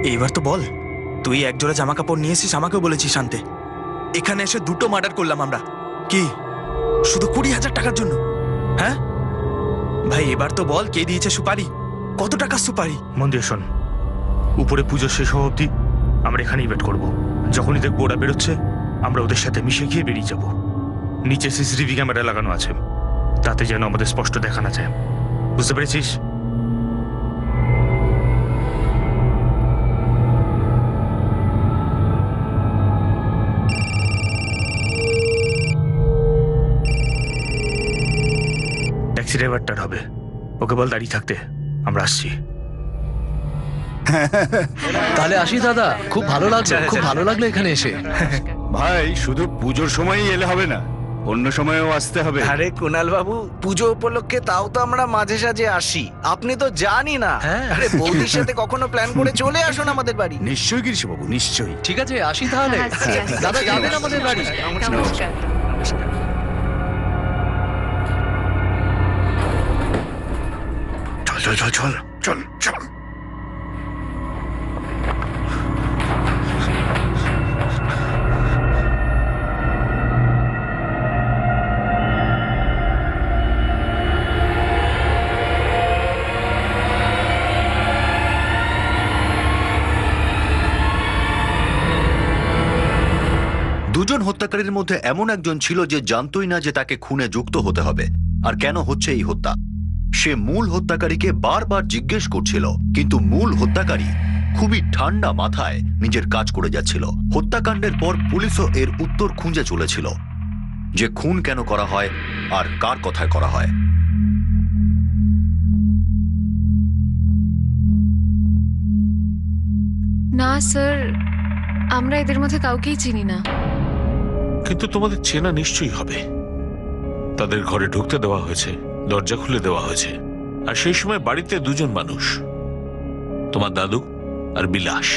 Speaker 18: এইবার তো বল, তুই একজোড়া জামা কাপড় নিয়ে এসিস, আমাকেও বলেছিস আনতে। এখানে এসে 2টো মার্ডার করলাম আমরা, কি শুধু 20,000 টাকার জন্য? হ্যাঁ ভাই এবার তো বল, কে দিয়েছে সুপারি? কত টাকা সুপারি?
Speaker 5: মন দিয়ে শোন, উপরে পুজো শেষ হওয়া অবধি আমরা এখানেই ওয়েট করবো। যখনই দেখবো ওরা বেরোচ্ছে, আমরা ওদের সাথে মিশে গিয়ে বেরিয়ে যাব। নিচে সিসিটিভি ক্যামেরা লাগানো আছে, তাতে যেন আমাদের স্পষ্ট দেখা না যায়। বুঝতে পেরেছিস? ট্যাক্সি ড্রাইভারটার হবে, ওকে বল দাঁড়িয়ে থাকতে, আমরা আসছি।
Speaker 11: তাহলে আসি দাদা, খুব ভালো লাগলো, খুব ভালো লাগলো এখানে এসে।
Speaker 12: ভাই শুধু পুজোর সময়ই এলে হবে না, অন্য সময়েও আসতে হবে।
Speaker 19: আরে কুনাল বাবু, পুজো উপলক্ষে তাও তো আমরা মাঝে সাঝে আসি, আপনি তো জানি না। আরে বৌদির সাথে কখনো প্ল্যান করে চলে আসুন আমাদের বাড়ি।
Speaker 12: নিশ্চয়ই গিরিশ বাবু, নিশ্চয়ই।
Speaker 11: ঠিক আছে, আসি তাহলে। দাদা যাবেন আমাদের বাড়ি?
Speaker 3: নমস্কার।
Speaker 5: চল চল চল চল চল।
Speaker 10: দুজন হত্যাকারীর মধ্যে এমন একজন ছিল যে জানতই না যে তাকে খুনে যুক্ত হতে হবে আর কেন হচ্ছে এই হত্যা। সে মূল হত্যাকারীকে বারবার জিজ্ঞেস করছিল, কিন্তু মূল হত্যাকারী খুবই ঠান্ডা মাথায় নিজের কাজ করে যাচ্ছিল। হত্যাকাণ্ডের পর পুলিশও এর উত্তর খুঁজে চলেছিল যে খুন কেন করা হয় আর কার কথায় করা হয়।
Speaker 6: না স্যার, আমরা এদের মধ্যে কাউকেই চিনি না।
Speaker 13: কিন্তু তোমাদের চেনা নিশ্চয়ই হবে। তাদের ঘরে ঢুকতে দেওয়া হয়েছে, দরজা খুলে দেওয়া হয়েছে, আর সেই সময় বাড়িতে দুজন মানুষ, তোমার দাদু আর বিলাস।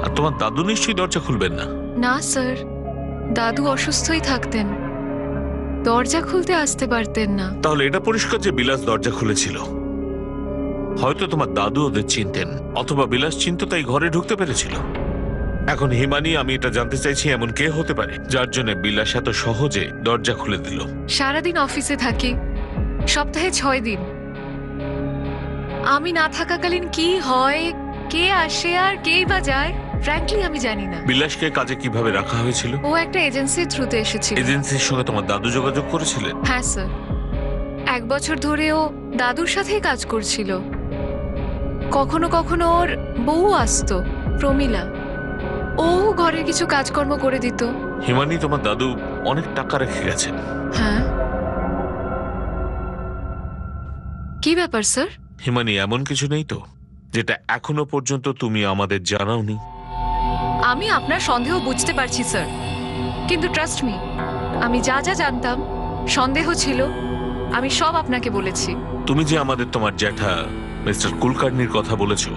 Speaker 13: আর তোমার দাদু নিশ্চয়ই দরজা খুলবেন না।
Speaker 6: না স্যার, দাদু অসুস্থই থাকতেন, দরজা খুলতে আসতে পারতেন না।
Speaker 13: তাহলে এটা পরিষ্কার যে বিলাস দরজা খুলেছিল। হয়তো তোমার দাদু ওদের চিনতেন, অথবা বিলাস চিনত, তাই ঘরে ঢুকতে পেরেছিল। এখন হিমানি, আমি এটা জানতে চাইছি এমন কে হতে পারে যার জন্য বিলাস এত সহজে দরজা খুলে দিল।
Speaker 6: সারাদিন অফিসে থাকি, সপ্তাহে 6 দিন। আমি না থাকাকালীন কি হয়, কে আসে আর কেই বা যায়, ফ্র্যাঙ্কলি আমি জানি না।
Speaker 13: বিলাসকে কাজে কিভাবে রাখা হয়েছিল?
Speaker 6: ও একটা এজেন্সির থ্রুতে এসেছিল।
Speaker 13: এজেন্সির সঙ্গে তোমার দাদু যোগাযোগ করেছিলেন?
Speaker 6: হ্যাঁ স্যার, 1 বছর ধরে ও দাদুর সাথেই কাজ করছিল। কখনো কখনো ওর বউ আসতো, প্রমিলা, ও ঘরের কিছু কাজকর্ম করে দিত।
Speaker 13: হিমানি, তোমার দাদু অনেক টাকা রেখে গেছেন।
Speaker 6: হ্যাঁ। কি ব্যাপার স্যার?
Speaker 13: হিমানি, এমন কিছু নেই তো যেটা এখনো পর্যন্ত তুমি আমাদের জানাওনি?
Speaker 6: আমি আপনার সন্দেহ বুঝতে পারছি স্যার, কিন্তু ট্রাস্ট মি, আমি যা যা জানতাম, সন্দেহ ছিল, আমি সব আপনাকে বলেছি।
Speaker 13: তুমি যে আমাদের তোমার জ্যাঠা মিস্টার কুলকার্নির কথা বলেছো,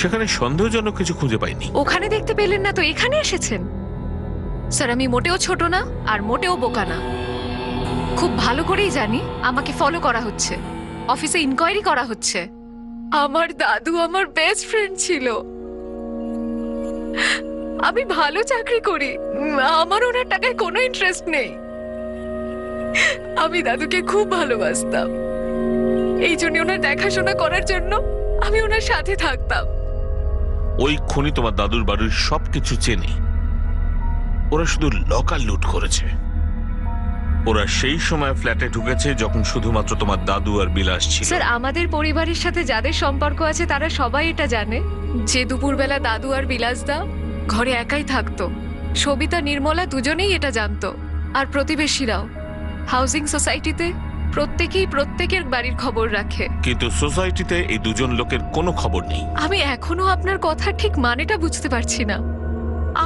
Speaker 13: সেখানে সন্দেহজনক কিছু খুঁজে পাইনি।
Speaker 6: ওখানে দেখতে পেলেন না তো এখানে এসেছেন? স্যার, আমি মোটেও ছোট না আর মোটেও বোকা না। খুব ভালো করেই জানি আমাকে ফলো করা হচ্ছে, অফিসে ইনকোয়ারি করা হচ্ছে। আমার দাদু আমার বেস্ট ফ্রেন্ড ছিল। আমি ভালো চাকরি করি, আমার ওনার টাকায় কোনো ইন্টারেস্ট নেই। আমি দাদুকে খুব ভালোবাসতাম, এই জন্য ওনার দেখাশোনা করার জন্য আমি ওনার সাথে থাকতাম।
Speaker 13: ওই খুনি তোমার দাদুর বাড়ির সবকিছু চেনে। ওরা শুধু লকার লুট করেছে। ওরা সেই সময় ফ্ল্যাটে ঢুকেছে যখন শুধুমাত্র তোমার দাদু আর বিলাস ছিল।
Speaker 6: স্যার, আমাদের পরিবারের সাথে যাদের সম্পর্ক আছে তারা সবাই এটা জানে যে দুপুরবেলা দাদু আর বিলাসদা ঘরে একাই থাকতো। সবিতা, নির্মলা দুজনেই এটা জানতো, আর প্রতিবেশীরাও। হাউজিং সোসাইটিতে প্রত্যেকেই প্রত্যেকের বাড়ির খবর রাখে,
Speaker 13: কিন্তু সোসাইটিতে এই দুজন লোকের কোনো খবর নেই।
Speaker 6: আমি এখনো আপনার কথা ঠিক মানেটা বুঝতে পারছি না।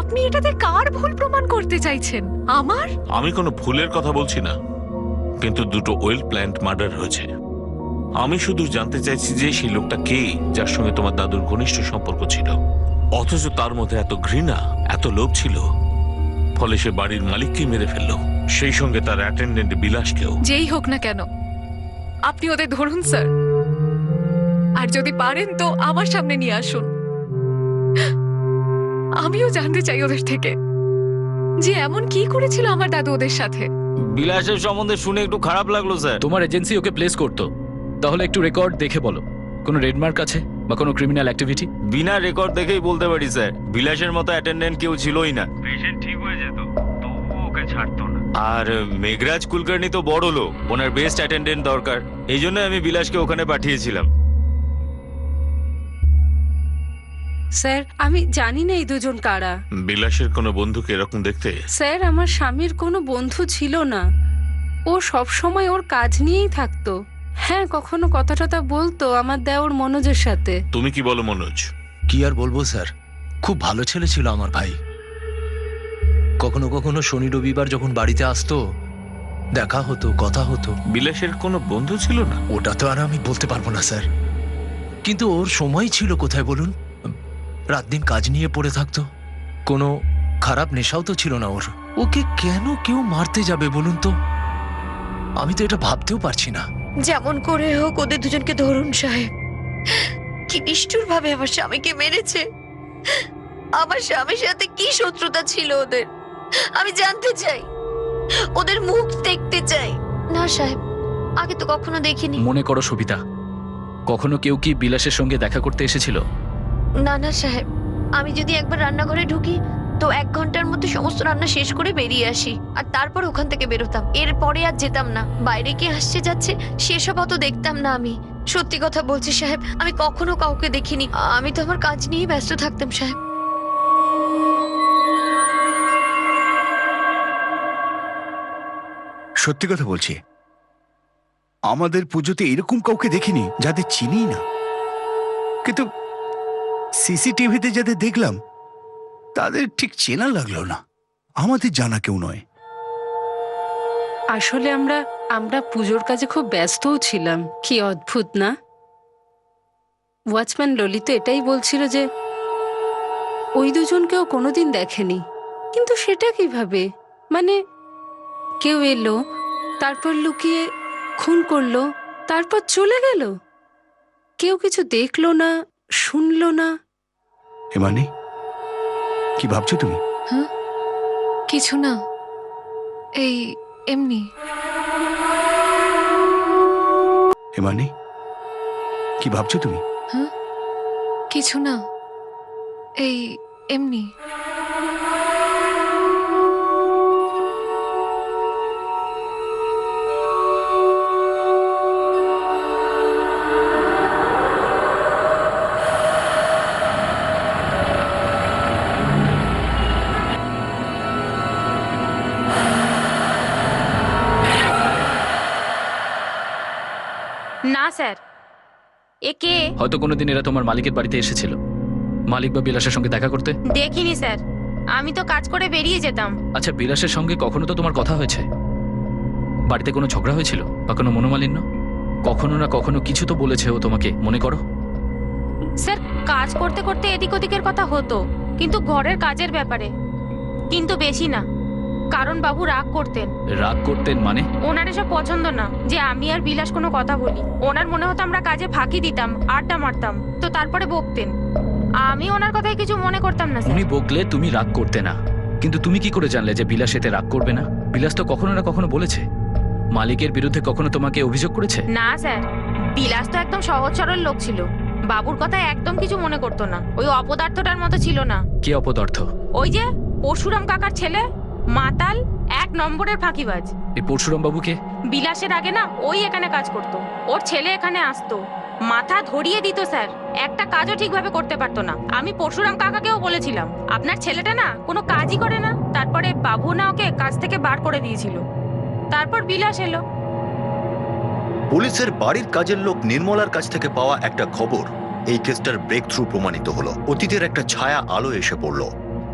Speaker 6: আপনি এটাতে কার ভুল প্রমাণ করতে চাইছেন? আমার?
Speaker 13: আমি কোনো ভুলের কথা বলছি না, কিন্তু দুটো ওয়েল প্ল্যান্ড মার্ডার হয়েছে। আমি শুধু জানতে চাইছি যে সেই লোকটা কে যার সঙ্গে তোমার দাদুর ঘনিষ্ঠ সম্পর্ক ছিল, অথচ তার মধ্যে এত ঘৃণা, এত লোভ ছিল, ফলে সে বাড়ির মালিককে মেরে ফেললো, সেই সঙ্গে তার অ্যাটেন্ডেন্ট বিলাসকেও।
Speaker 6: যেই হোক না কেন, আপনি ওদের ধরুন স্যার, আর যদি পারেন তো আমার সামনে নিয়ে আসুন। আমিও জানতে চাই ওদের থেকে যে এমন কি করেছিল আমার দাদু ওদের সাথে।
Speaker 17: বিলাসের সম্বন্ধে শুনে একটু খারাপ লাগলো স্যার।
Speaker 7: তোমার এজেন্সি ওকে প্লেস করতো, তাহলে একটু রেকর্ড দেখে বলো কোনো রেডমার্ক আছে বা কোনো ক্রিমিনাল অ্যাক্টিভিটি।
Speaker 17: বিনা রেকর্ড দেখেই বলতে পারি স্যার, বিলাসের মতো অ্যাটেন্ডেন্ট কেউ ছিলই না। পেশেন্ট ঠিক হয়ে যেত, তবুও ওকে ছাড়তো না। আর মেঘরাজ কুলকার্নি তো বড় লোক, ওনার বেস্ট অ্যাটেন্ডেন্ট দরকার, এই জন্য আমি বিলাসকে ওখানে পাঠিয়েছিলাম।
Speaker 9: স্যার, আমি জানি না এই দুজন কারা।
Speaker 13: বিলাসের কোনো বন্ধুকে এরকম দেখতে?
Speaker 9: স্যার, আমার স্বামীর কোনো বন্ধু ছিল না, ও সব সময় ওর কাজ নিয়েই থাকতো। হ্যাঁ, কখনো কথা টথা বলতো আমার দেওর মনোজের সাথে।
Speaker 13: তুমি কি বলো মনোজ?
Speaker 11: কি আর বলবো স্যার, খুব ভালো ছেলে ছিল আমার ভাই। কখনো কখনো শনি রবিবার যখন বাড়িতে আসতো, দেখা হতো, কথা হতো।
Speaker 13: বিলাসের কোনো বন্ধু ছিল না?
Speaker 11: ওটা তো আর আমি বলতে পারবো না স্যার, কিন্তু ওর সময় ছিল কোথায় বলুন? রাত দিন কাজ নিয়ে পড়ে থাকতো, কোনো খারাপ নেশাও তো ছিল না ওর। ওকে কেন কেউ মারতে যাবে বলুন তো? আমি তো এটা ভাবতেও পারছি না।
Speaker 15: যেমন করে হোক ওদের দুজনকে ধরুন সাহেব। কি নিষ্ঠুর ভাবে আমার স্বামীকে মেরেছে। আমার স্বামীর সাথে কি শত্রুতা ছিল ওদের, আমি জানতে চাই, ওদের মুখ দেখতে চাই। না সাহেব, আগে তো কখনো দেখিনি।
Speaker 7: মনে করো সবিতা, কখনো কেউ কি বিলাসের সঙ্গে দেখা করতে এসেছিল?
Speaker 15: না না সাহেব, আমি যদি একবার রান্নাঘরে ঢুকি তো 1 ঘন্টার মধ্যে সমস্ত রান্না শেষ করে বেরিয়ে আসি, আর তারপর ওখান থেকে বেরোতাম। এরপরে আর যেতাম না। বাইরে কে আসছে যাচ্ছে সেসব অত দেখতাম না আমি। সত্যি কথা বলছি সাহেব, আমি কখনো কাউকে দেখিনি। আমি তো আমার কাজ নিয়েই ব্যস্ত থাকতাম সাহেব।
Speaker 12: সত্যি কথা বলছি, আমাদের পুজোতে এরকম কাউকে দেখিনি যাদের চিনি না, কিন্তু সিসিটিভিতে যাদের দেখলাম তাদের ঠিক চেনা লাগলো না। আমাদের জানা কেউ নয়।
Speaker 9: আসলে আমরা পুজোর কাজে খুব ব্যস্তও ছিলাম। কি অদ্ভুত না? ওয়াচম্যান ললিত এটাই বলছিল যে ওই দুজনকেও কোনোদিন দেখেনি। কিন্তু সেটা কিভাবে? মানে কেউ এলো, তারপর লুকিয়ে খুন করলো, তারপর চলে গেল, কেউ কিছু দেখলো না, শুনলো না।
Speaker 12: হিমানি, কি ভাবছো তুমি?
Speaker 6: হ্যাঁ, কিছু না, এই এমনি।
Speaker 12: হিমানি, কি ভাবছো তুমি?
Speaker 6: হ্যাঁ, কিছু না, এই এমনি।
Speaker 3: না স্যার, একে
Speaker 7: হয়তো কোনোদিন এরা তোমার মালিকের বাড়িতে এসেছিল, মালিক বা বিলাসের সঙ্গে দেখা করতে।
Speaker 3: দেখিনি স্যার, আমি তো কাজ করে বেরিয়ে যেতাম।
Speaker 7: আচ্ছা, বিলাসের সঙ্গে কখনো তো তোমার কথা হয়েছে? বাড়িতে কোনো ঝগড়া হয়েছিল বা কোনো মনোমালিন্য? কখনো না কখনো কিছু তো বলেছে ও তোমাকে, মনে করো?
Speaker 3: স্যার, কাজ করতে করতে এদিক ওদিকের কথা হতো, কিন্তু ঘরের কাজের ব্যাপারে, কিন্তু বেশি না। কারণ বাবু রাগ করতেন।
Speaker 7: রাগ করতেন মানে?
Speaker 3: ওনার এসব পছন্দ না যে আমি আর বিলাস কোনো কথা বলি। ওনার মনে হতো আমরা কাজে ফাঁকি দিতাম, আড্ডা মারতাম, তো তারপরে বকতেন। আমি ওনার কথায় কিছু মনে করতাম না।
Speaker 7: উনি বকলে তুমি রাগ করতে না, কিন্তু তুমি কি করে জানলে যে বিলাস এতে রাগ করবে না? বিলাস তো কখনো না কখনো বলেছে, মালিকের বিরুদ্ধে কখনো তোমাকে অভিযোগ করেছে?
Speaker 3: না স্যার, বিলাস তো একদম সহজ সরল লোক ছিল, বাবুর কথায় একদম কিছু মনে করতো না। ওই অপদার্থটার মতো ছিল না।
Speaker 7: কি অপদার্থ?
Speaker 3: ওই যে পরশুরাম কাকার ছেলে, মাতাল, 1 নম্বরের ফাঁকিবাজ।
Speaker 7: এই পরশুরাম বাবুকে?
Speaker 3: বিলাসের আগে না ওই এখানে কাজ করতো, ওর ছেলে এখানে আসতো, মাথা ধরিয়ে দিত স্যার, একটা কাজও ঠিকভাবে করতে পারতো না। আমি পরশুরাম কাকাকেও বলেছিলাম আপনার ছেলেটা না কোনো কাজই করে না। তারপরে বাবু না ওকে কাজ থেকে বার করে দিয়েছিল। তারপর বিলাস এলো।
Speaker 10: পুলিশের বাড়ির কাজের লোক নির্মলার কাছ থেকে পাওয়া একটা খবর এই কেসটার ব্রেক থ্রু প্রমাণিত হলো। অতীতের একটা ছায়া আলো এসে পড়ল।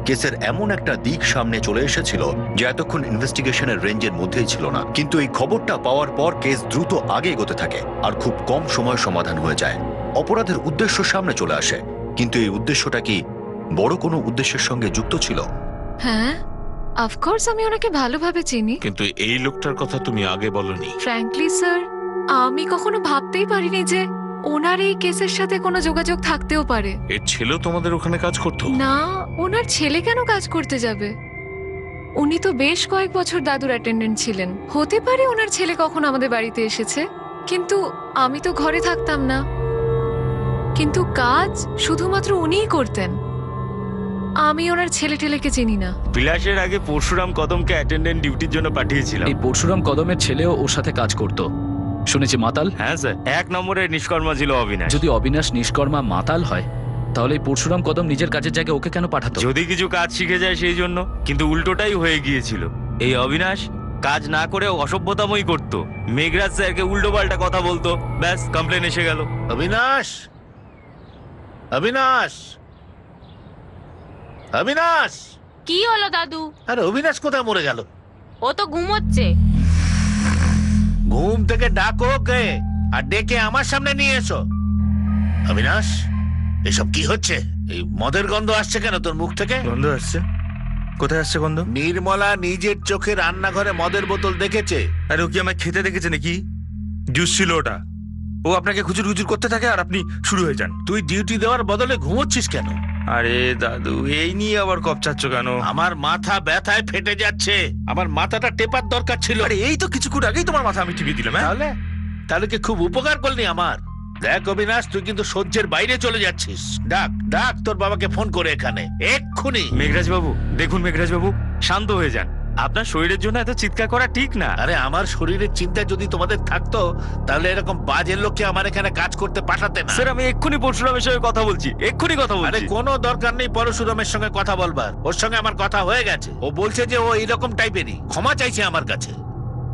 Speaker 10: কেসের এমন একটা দিক সামনে চলে এসেছিল যে এতক্ষণ ইনভেস্টিগেশনের রেঞ্জের মধ্যেই ছিল না। কিন্তু এই খবরটা পাওয়ার পর কেস দ্রুত আগে এগোতে থাকে আর খুব কম সময় সমাধান হয়ে যায়। অপরাধের উদ্দেশ্য সামনে চলে আসে, কিন্তু এই উদ্দেশ্যটা কি বড় কোনো উদ্দেশ্যের সঙ্গে যুক্ত ছিল?
Speaker 6: হ্যাঁ, অফকোর্স আমি ওনাকে ভালোভাবে চিনি।
Speaker 13: কিন্তু এই লোকটার কথা তুমি আগে বলনি।
Speaker 6: ফ্র্যাঙ্কলি স্যার, আমি কখনো ভাবতেই পারিনি যে ওনার এই কেসের সাথে কোনো যোগাযোগ থাকতেও পারে।
Speaker 13: এর ছেলেও তোমাদের ওখানে কাজ করতো?
Speaker 6: না, ওনার ছেলে কেন কাজ করতে যাবে? উনি তো বেশ কয়েক বছর দাদুর অ্যাটেন্ডেন্ট ছিলেন। হতে পারে ওনার ছেলে কখনো আমাদের বাড়িতে এসেছে, কিন্তু আমি তো ঘরে থাকতাম না। কিন্তু কাজ শুধুমাত্র উনিই করতেন। আমি ওনার ছেলে টেলেকে চিনি না।
Speaker 17: বিলাসের আগে পরশুরাম কদমকে অ্যাটেন্ডেন্ট ডিউটির জন্য পাঠিয়েছিলাম।
Speaker 7: এই পরশুরাম কদমের ছেলেও ওর সাথে কাজ করতো শুনেছি। মাতাল?
Speaker 17: হ্যাঁ স্যার, 1 নম্বরের নিষ্কর্মা ছিল অবিনাশ।
Speaker 7: যদি অবিনাশ নিষ্কর্মা মাতাল হয়, তাহলে এই পরশুরাম কদম নিজের কাজের জায়গায় ওকে কেন পাঠাতো?
Speaker 17: যদি কিছু কাজ শিখে যায় সেই জন্য। কিন্তু উল্টোটাই হয়ে গিয়েছিল। এই অবিনাশ কাজ না করে অসভ্যতামই করতো। মেঘরাজ স্যারকে উল্টো পাল্টা কথা বলতো, ব্যাস কমপ্লেন এসে গেল।
Speaker 1: অবিনাশ, অবিনাশ, অবিনাশ!
Speaker 3: কি হলো দাদু?
Speaker 1: আরে অবিনাশ কোথায় মরে গেল?
Speaker 3: ও তো ঘুমোচ্ছে।
Speaker 1: ঘুম থেকে ডাকো ওকে, আর ডেকে আমার সামনে নিয়ে এসো। অবিনাশ, এসব কি হচ্ছে? এই মদের গন্ধ আসছে কেন তোর মুখ থেকে?
Speaker 5: গন্ধ আসছে? কোথায় আসছে গন্ধ?
Speaker 1: নির্মলা নিজের চোখে রান্নাঘরে মদের বোতল দেখেছে।
Speaker 5: আরে ও কি আমায় খেতে দেখেছে নাকি? জুস ছিল ওটা। ও আপনাকে খুচুর খুচুর করতে থাকে আর আপনি শুরু হয়ে যান।
Speaker 1: তুই ডিউটি দেওয়ার বদলে ঘুমোচ্ছিস কেন?
Speaker 5: আরে দাদু, এই নিয়ে আবার কপচাচ্ছ কেন?
Speaker 1: আমার মাথা ব্যথায় ফেটে যাচ্ছে, আমার মাথাটা টেপার দরকার ছিল।
Speaker 5: আরে এই তো কিছুক্ষণ আগেই তোমার মাথা আমি টিপে দিলাম।
Speaker 1: তাহলে তাহলে কি খুব উপকার করলি আমার? দেখ অবিনাশ, তুই কিন্তু সহ্যের বাইরে চলে যাচ্ছিস। ডাক ডাক তোর বাবাকে ফোন করে এখানে এক্ষুনি।
Speaker 17: মেঘরাজ বাবু দেখুন, মেঘরাজ বাবু শান্ত হয়ে যান। আপনার শরীরের জন্য এত চিৎকার করা ঠিক না।
Speaker 1: আরে আমার শরীরের চিন্তা যদি তোমাদের থাকতো তাহলে এরকম বাজে লোককে আমার এখানে কাজ করতে পাঠাতে না।
Speaker 17: স্যার আমি এক্ষুনি পরশুরামের সঙ্গে কথা বলছি, এক্ষুনি কথা
Speaker 1: আরে
Speaker 17: বলছি।
Speaker 1: কোনো দরকার নেই পরশুরামের সঙ্গে কথা বলবার, ওর সঙ্গে আমার কথা হয়ে গেছে। ও বলছে যে ও এইরকম টাইপেরই, ক্ষমা চাইছে আমার কাছে।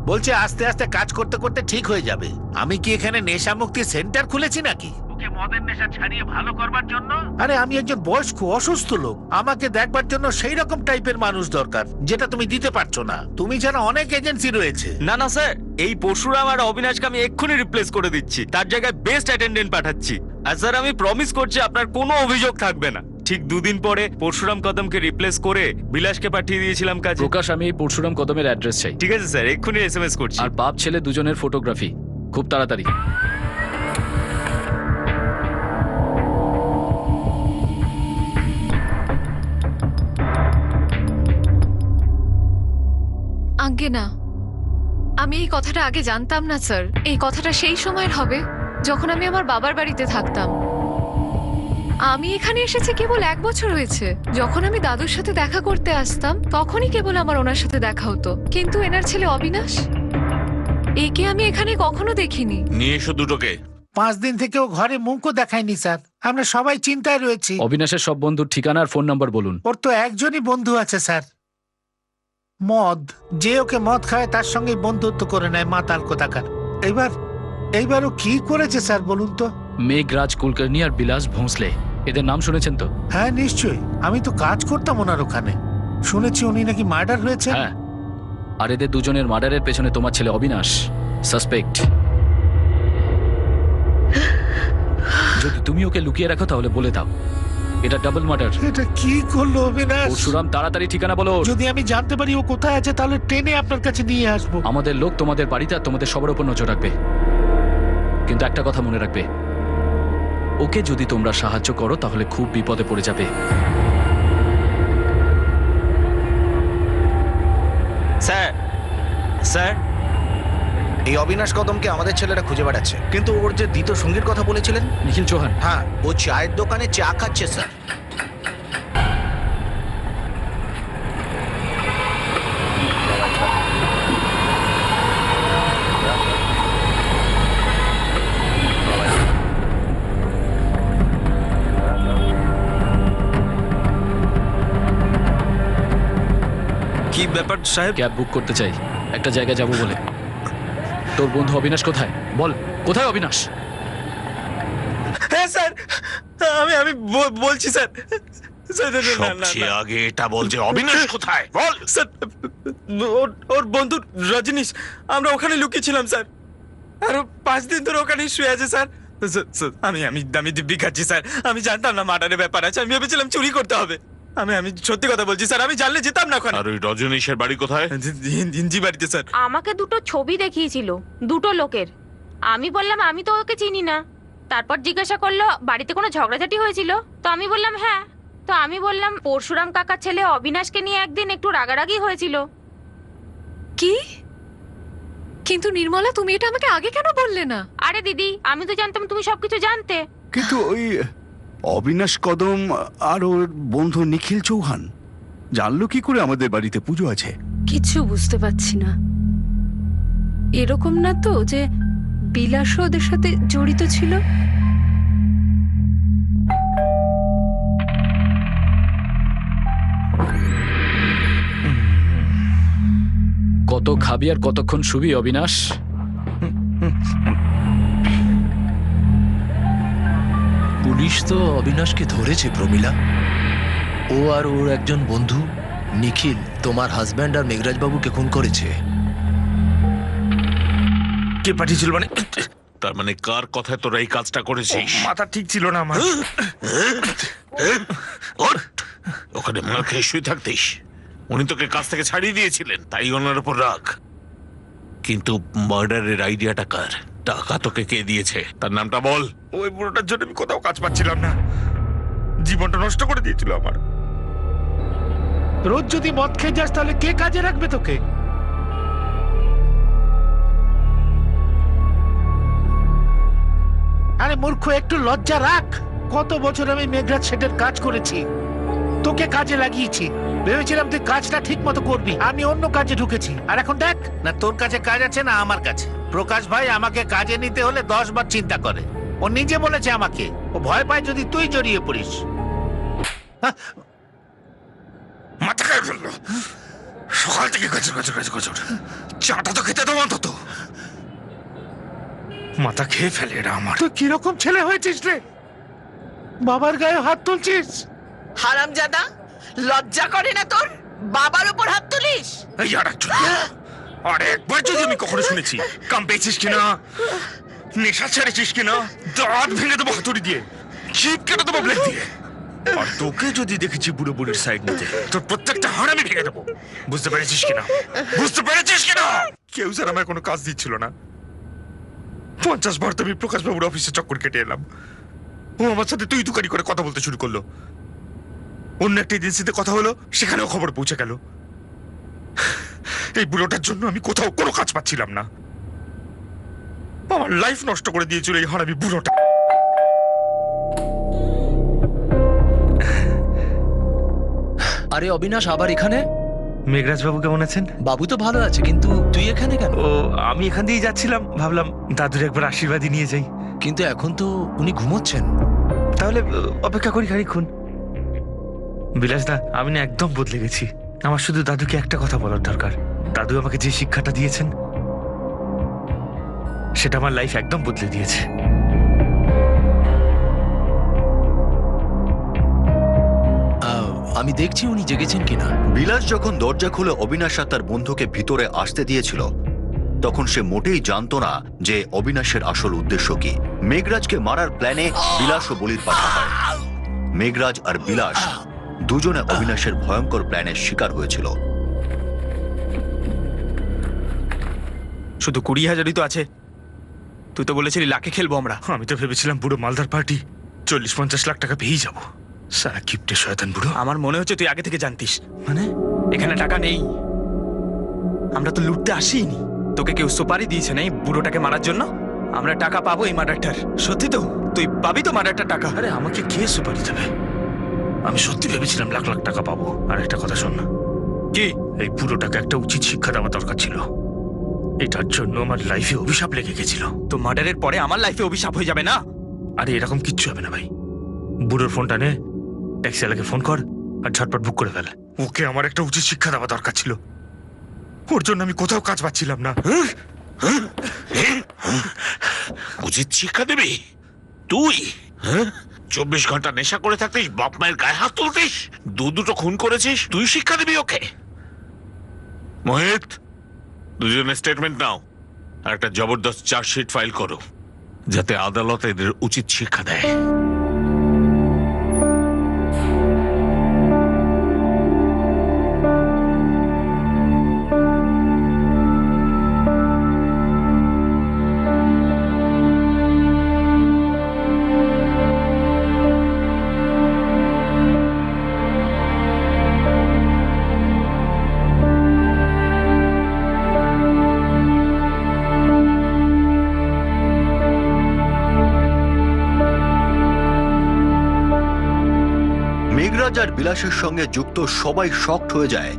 Speaker 1: বলছে আস্তে আস্তে কাজ করতে করতে ঠিক হয়ে যাবে। আমি কি এখানে নেশা মুক্তি সেন্টার খুলেছি নাকি ওকে মদের নেশা ছাড়িয়ে ভালো করবার জন্য? আরে আমি একজন বয়স্ক অসুস্থ লোক, আমাকে দেখবার জন্য সেই রকম টাইপের মানুষ দরকার, যেটা তুমি দিতে পারছো না। তুমি জানো অনেক এজেন্সি রয়েছে।
Speaker 17: না না স্যার, এই পরশুরাম আর অবিনাশকে আমি এক্ষুনি রিপ্লেস করে দিচ্ছি, তার জায়গায় বেস্ট অ্যাটেন্ডেন্ট পাঠাচ্ছি। আর স্যার আমি প্রমিস করছি আপনার কোনো অভিযোগ থাকবে না। ঠিক 2 দিন পরে পরশুরাম কদমকে রিপ্লেস করে বিলাসকে পাঠিয়ে দিয়েছিলাম কাজে।
Speaker 7: প্রকাশ, আমি এই পরশুরাম কদমের অ্যাড্রেস চাই।
Speaker 17: ঠিক আছে স্যার, এক্ষুনি এসএমএস করছি।
Speaker 7: আর বাপ ছেলে দুজনের ফটোগ্রাফি খুব তাড়াতাড়ি।
Speaker 6: আজ্ঞে না, আমি এই কথাটা আগে জানতাম না স্যার। এই কথাটা সেই সময়ের হবে যখন আমি আমার বাবার বাড়িতে থাকতাম। আমি এখানে এসেছি কেবল 1 বছর হয়েছে। যখন আমি দাদুর সাথে দেখা করতে আসতাম তখনই কেবল আমার ওনার সাথে দেখা হতো। কিন্তু এনার ছেলে অবিনাশ, একে আমি এখানে কখনো দেখিনি।
Speaker 13: নিয়ে এসো দুটোকে।
Speaker 1: 5 দিন থেকে ও ঘরে মুখও দেখায়নি স্যার, আমরা সবাই চিন্তায় রয়েছি।
Speaker 7: অবিনাশের সব বন্ধুর ঠিকানা আর ফোন নাম্বার বলুন।
Speaker 1: ওর তো একজনই বন্ধু আছে স্যার, মদ। যে ওকে মদ খায় তার সঙ্গে বন্ধুত্ব করে নেয়, মাতাল কোথাকার। এইবার ও কি করেছে স্যার বলুন তো?
Speaker 7: মেঘরাজ কুলকার্নি আর বিলাস ভোঁসলে, এদের নাম শুনেছেন তো?
Speaker 1: হ্যাঁ নিশ্চয়ই, আমি তো কাজ করতাম ওনার ওখানে। শুনেছি উনি নাকি মার্ডার হয়েছে।
Speaker 7: হ্যাঁ, আর এদের দুজনের মার্ডারের পেছনে তোমার ছেলে অবিনাশ সাসপেক্ট। যদি তুমি ওকে লুকিয়ে রাখো তাহলে বলে দাও, এটা ডাবল মার্ডার।
Speaker 1: এটা কি করলো অবিনাশ?
Speaker 7: পরশুরাম, তাড়াতাড়ি ঠিকানা বলো।
Speaker 1: যদি আমি জানতে পারি ও কোথায় আছে তাহলে ট্রেনে আপনার কাছে নিয়ে আসবো।
Speaker 7: আমাদের লোক তোমাদের বাড়িতে আর তোমাদের সবার উপর নজর রাখবে। কিন্তু একটা কথা মনে রাখবে, ওকে যদি তোমরা সাহায্য করো তাহলে খুব বিপদে পড়ে যাবে।
Speaker 17: স্যার স্যার
Speaker 19: এই অবিনাশ কদমকে আমাদের ছেলেরা খুঁজে বেড়াচ্ছে, কিন্তু ওর যে দ্বিতীয় সঙ্গীর কথা বলেছিলেন
Speaker 7: নিখিল চৌহান,
Speaker 19: হ্যাঁ ও চায়ের দোকানে চা খাচ্ছে স্যার।
Speaker 17: কি ব্যাপার সাহেব?
Speaker 7: ক্যাব বুক করতে চাই, একটা জায়গায় যাব বলে। তোর বন্ধু অবিনাশ কোথায়? বল, কোথায় অবিনাশ?
Speaker 18: হ্যাঁ স্যার, আমি বলছি স্যার।
Speaker 13: সবচেয়ে আগে এটা বল যে অবিনাশ কোথায়, বল।
Speaker 18: স্যার ওর বন্ধু রজনীশ, আমরা ওখানে লুকিয়েছিলাম স্যার। আর 5 দিন ধরে ওখানেই শুয়ে আছে স্যার। আমি দিব্যি খাচ্ছি স্যার। আমি জানতাম না মার্ডারের ব্যাপার আছে, আমি ভেবেছিলাম চুরি করতে হবে। আমি সত্যি কথা বলছি স্যার, আমি জানলে যেতাম না ওখানে।
Speaker 13: আর ওই রজনীশের বাড়ি কোথায়?
Speaker 18: হিন্দি বাড়িতে স্যার।
Speaker 3: আমাকে 2টো ছবি দেখিয়েছিল 2টো লোকের। আমি বললাম আমি তো ওকে চিনি না। তারপর জিজ্ঞাসা করলো বাড়িতে কোনো ঝগড়াঝাটি হয়েছিল, তো আমি বললাম হ্যাঁ। তো আমি বললাম পরশুরাম কাকার ছেলে অবিনাশকে নিয়ে একদিন একটু রাগারাগি হয়েছিল।
Speaker 6: কি? কিন্তু নির্মলা, তুমি এটা আমাকে আগে কেন বললে না?
Speaker 3: আরে দিদি, আমি তো জানতাম তুমি সবকিছু জানতে।
Speaker 12: কিন্তু ওই অবিনাশ কদম আর ওর বন্ধু নিখিল চৌহান জানলো কি করে আমাদের বাড়িতে পুজো আছে?
Speaker 9: কিছু বুঝতে পারছি না। এরকম না তো যে বিলাসও ওদের সাথে জড়িত ছিল?
Speaker 7: কত খাবি আর কতক্ষণ শুবি অবিনাশ?
Speaker 11: পুলিশ তো অবিনাশকে ধরেছে প্রমিলা। ও আর ওর একজন বন্ধু নিখিল তোমার হাজব্যান্ড আর মেঘরাজ বাবুকে খুন করেছে।
Speaker 18: কে পাঠিয়েছিল মানে?
Speaker 13: তার মানে কার কথায় তোরা এই কাজটা করেছিস?
Speaker 18: মাথা ঠিক ছিল না আমার।
Speaker 13: ওখানে মার খেয়ে শুয়ে থাকতিস। উনি তোকে কাজ থেকে ছাড়িয়ে দিয়েছিলেন, তাই ওনার উপর রাগ। কিন্তু মার্ডারের আইডিয়াটা কার? টাকা তোকে কে দিয়েছে তার নামটা বল।
Speaker 18: ওই বুড়োটার জন্য আমি কোথাও কাজ পাচ্ছিলাম না, জীবনটা নষ্ট করে দিয়েছিল আমার।
Speaker 1: রোজ যদি মদ খেয়ে যাস তাহলে কে কাজে রাখবে তোকে? আরে মূর্খ, একটু লজ্জা রাখ। কত বছর আমি মেঘরাজ শেডের কাজ করেছি, তোকে কাজে লাগিয়েছি, ভেবেছিলাম তুই কাজটা ঠিক মতো করবি। আমি অন্য কাজে ঢুকেছি, আর এখন দেখ না তোর কাছে কাজ আছে না আমার কাছে। প্রকাশ ভাই আমাকে কাজে নিতে হলে 10 বার চিন্তা করে। ও নিজে বলেছে আমাকে, ও ভয় পায় যদি তুই জড়িয়ে পড়িস।
Speaker 5: মাথা খাই ফেললো, সকাল থেকে গজর গজর গজর গজর, চাটা তো খেতে দেবো অন্তত। মাথা খেয়ে ফেলে এরা আমার।
Speaker 1: তুই কিরকম ছেলে হয়েছিস রে, বাবার গায়ে হাত তুলছিস?
Speaker 4: হারামজাদা, লজ্জা করে না তোর? বাবার উপর হাত তুলিস?
Speaker 5: এই আরে একবার যদি আমি কখনো শুনেছি কাম পেয়েছিস কিনা, নেশা ছেড়েছিস কিনা, দাঁত ভেঙে দেবো হাতুড়ি দিয়ে, জিভ কেটে দেবো ব্লেড দিয়ে। আর তোকে যদি দেখেছি বুড়ো বুড়ির সাইড নিতে, তোর প্রত্যেকটা হাড় আমি ভেঙে দেবো। বুঝতে পেরেছিস কিনা? বুঝতে পেরেছিস কিনা? কেউ স্যার আমায় কোনো কাজ দিচ্ছিল না। 50 বার তো আমি প্রকাশবাবুর অফিসে চক্কর কেটে এলাম। ও আমার সাথে তুই তুকারি করে কথা বলতে শুরু করলো। অন্য একটা এজেন্সিতে কথা হলো, সেখানেও খবর পৌঁছে গেল। এই বুড়োটার জন্য আমি কোথাও কোনো কাজ পাচ্ছিলাম না। আমার লাইফ নষ্ট করে দিয়েছিল এই হারামি বুড়োটা।
Speaker 11: আরে অবিনাশ, আবার এখানে?
Speaker 5: মেঘরাজ বাবু কেমন আছেন?
Speaker 11: বাবু তো ভালো আছে, কিন্তু তুই এখানে কেন?
Speaker 5: ও, আমি এখান দিয়েই যাচ্ছিলাম, ভাবলাম দাদুর একবার আশীর্বাদই নিয়ে যাই।
Speaker 11: কিন্তু এখন তো উনি ঘুমোচ্ছেন।
Speaker 5: তাহলে অপেক্ষা করি খানিকক্ষণ। বিলাসদা, আমি না একদম বদলে গেছি। আমার শুধু দাদুকে একটা কথা বলার দরকার। দাদু আমাকে যে শিক্ষাটা দিয়েছেন, সেটা আমার লাইফ একদম বদলে দিয়েছে।
Speaker 11: আমি দেখছি উনি জেগেছেন কিনা।
Speaker 10: বিলাস যখন দরজা খুলে অবিনাশ আর তার বন্ধুকে ভিতরে আসতে দিয়েছিল, তখন সে মোটেই জানতো না যে অবিনাশের আসল উদ্দেশ্য কি। মেঘরাজকে মারার প্ল্যানে বিলাস ও বলির পাঠা হয়। মেঘরাজ আর বিলাস দুজনে অবিনাশের ভয়ঙ্কর প্ল্যানের শিকার হয়েছিল।
Speaker 18: শুধু 20,000ই তো আছে। তুই তো বলেছিলি লাখে খেলবো আমরা।
Speaker 5: আমি তো ভেবেছিলাম বুড়ো মালদার পার্টি 40-50 লাখ টাকা পেয়েই যাবো। সারা কিপটে শয়তান বুড়ো।
Speaker 18: আমার মনে হচ্ছে তুই আগে থেকে জানতিস। মানে এখানে টাকা নেই, আমরা তো লুটতে আসিনি। তোকে কেউ সুপারি দিয়েছে না এই বুড়োটাকে মারার জন্য? আমরা টাকা পাবো এই মার্ডারটার। সত্যি তো? তুই পাবি তো মার্ডারটার টাকা?
Speaker 5: আরে আমাকে কে সুপারি দেবে? আমি সত্যি ভেবেছিলাম লাখ লাখ টাকা পাবো। আর একটা কথা শোন না,
Speaker 18: কি?
Speaker 5: এই বুড়োটাকে একটা উচিত শিক্ষা দেওয়া দরকার ছিল। এটার জন্য আমার লাইফে অভিশাপ লেগে গেছিল।
Speaker 18: তো মার্ডারের পরে আমার লাইফে অভিশাপ হয়ে যাবে না?
Speaker 5: আরে এরকম কিচ্ছু হবে না ভাই। বুড়োর ফোনটা নে, ট্যাক্সিওয়ালাকে ফোন কর আর ঝটপট বুক করে ফেল। ওকে আমার একটা উচিত শিক্ষা দেওয়া দরকার ছিল। ওর জন্য আমি কোথাও কাজ পাচ্ছিলাম না।
Speaker 13: উচিত শিক্ষা দেবে তুই? 24 ঘন্টা নেশা করে থাকতিস, বাপ মায়ের গায়ে হাত তুলতিস, দুটো খুন করেছিস, তুই শিক্ষা দিবি ওকে? মোহিত, দুজনের স্টেটমেন্ট নাও আর একটা জবরদস্ত চার্জশিট ফাইল করো, যাতে আদালত এদের উচিত শিক্ষা দেয়।
Speaker 10: মেঘরাজ আর বিলাসের সঙ্গে যুক্ত সবাই শকড হয়ে যায়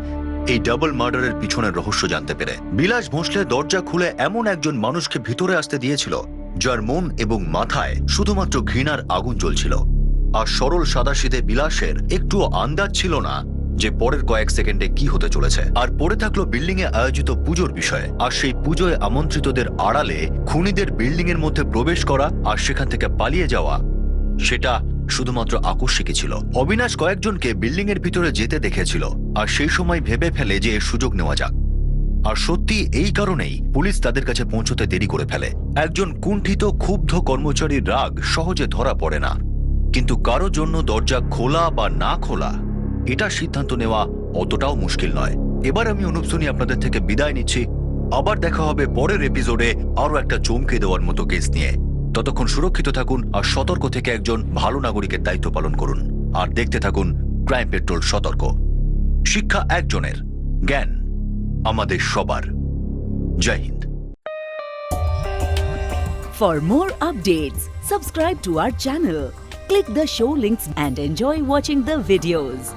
Speaker 10: এই ডাবল মার্ডারের পিছনের রহস্য জানতে পেরে। বিলাস ভোঁসলে দরজা খুলে এমন একজন মানুষকে ভিতরে আসতে দিয়েছিল যার মন এবং মাথায় শুধুমাত্র ঘৃণার আগুন জ্বলছিল। আর সরল সাদাসিধে বিলাসের একটুও আন্দাজ ছিল না যে পরের কয়েক সেকেন্ডে কি হতে চলেছে। আর পড়ে থাকলো বিল্ডিং এ আয়োজিত পুজোর বিষয়ে। আর সেই পুজোয় আমন্ত্রিতদের আড়ালে খুনিদের বিল্ডিং এর মধ্যে প্রবেশ করা আর সেখান থেকে পালিয়ে যাওয়া, সেটা শুধুমাত্র আকস্মিকই ছিল। অবিনাশ কয়েকজনকে বিল্ডিং এর ভিতরে যেতে দেখেছিল আর সেই সময় ভেবে ফেলে যে এর সুযোগ নেওয়া যাক। আর সত্যি এই কারণেই পুলিশ তাদের কাছে পৌঁছতে দেরি করে ফেলে। একজন কুণ্ঠিত ক্ষুব্ধ কর্মচারীর রাগ সহজে ধরা পড়ে না, কিন্তু কারো জন্য দরজা খোলা বা না খোলা এটা সিদ্ধান্ত নেওয়া অতটাও মুশকিল নয়। এবার আমি অনুপ সোনি আপনাদের থেকে বিদায় নিচ্ছি। আবার দেখা হবে পরের এপিসোডে আরো একটা চমকে দেওয়ার মতো কেস নিয়ে। ততক্ষণ সুরক্ষিত থাকুন আর সতর্ক থেকে একজন ভালো নাগরিকের দায়িত্ব পালন করুন। আর দেখতে থাকুন ক্রাইম পেট্রোল সতর্ক। শিক্ষা একজনের, জ্ঞান আমাদের সবার। জয় Hind.
Speaker 20: For more updates, subscribe to our channel, click the show links and enjoy watching the videos.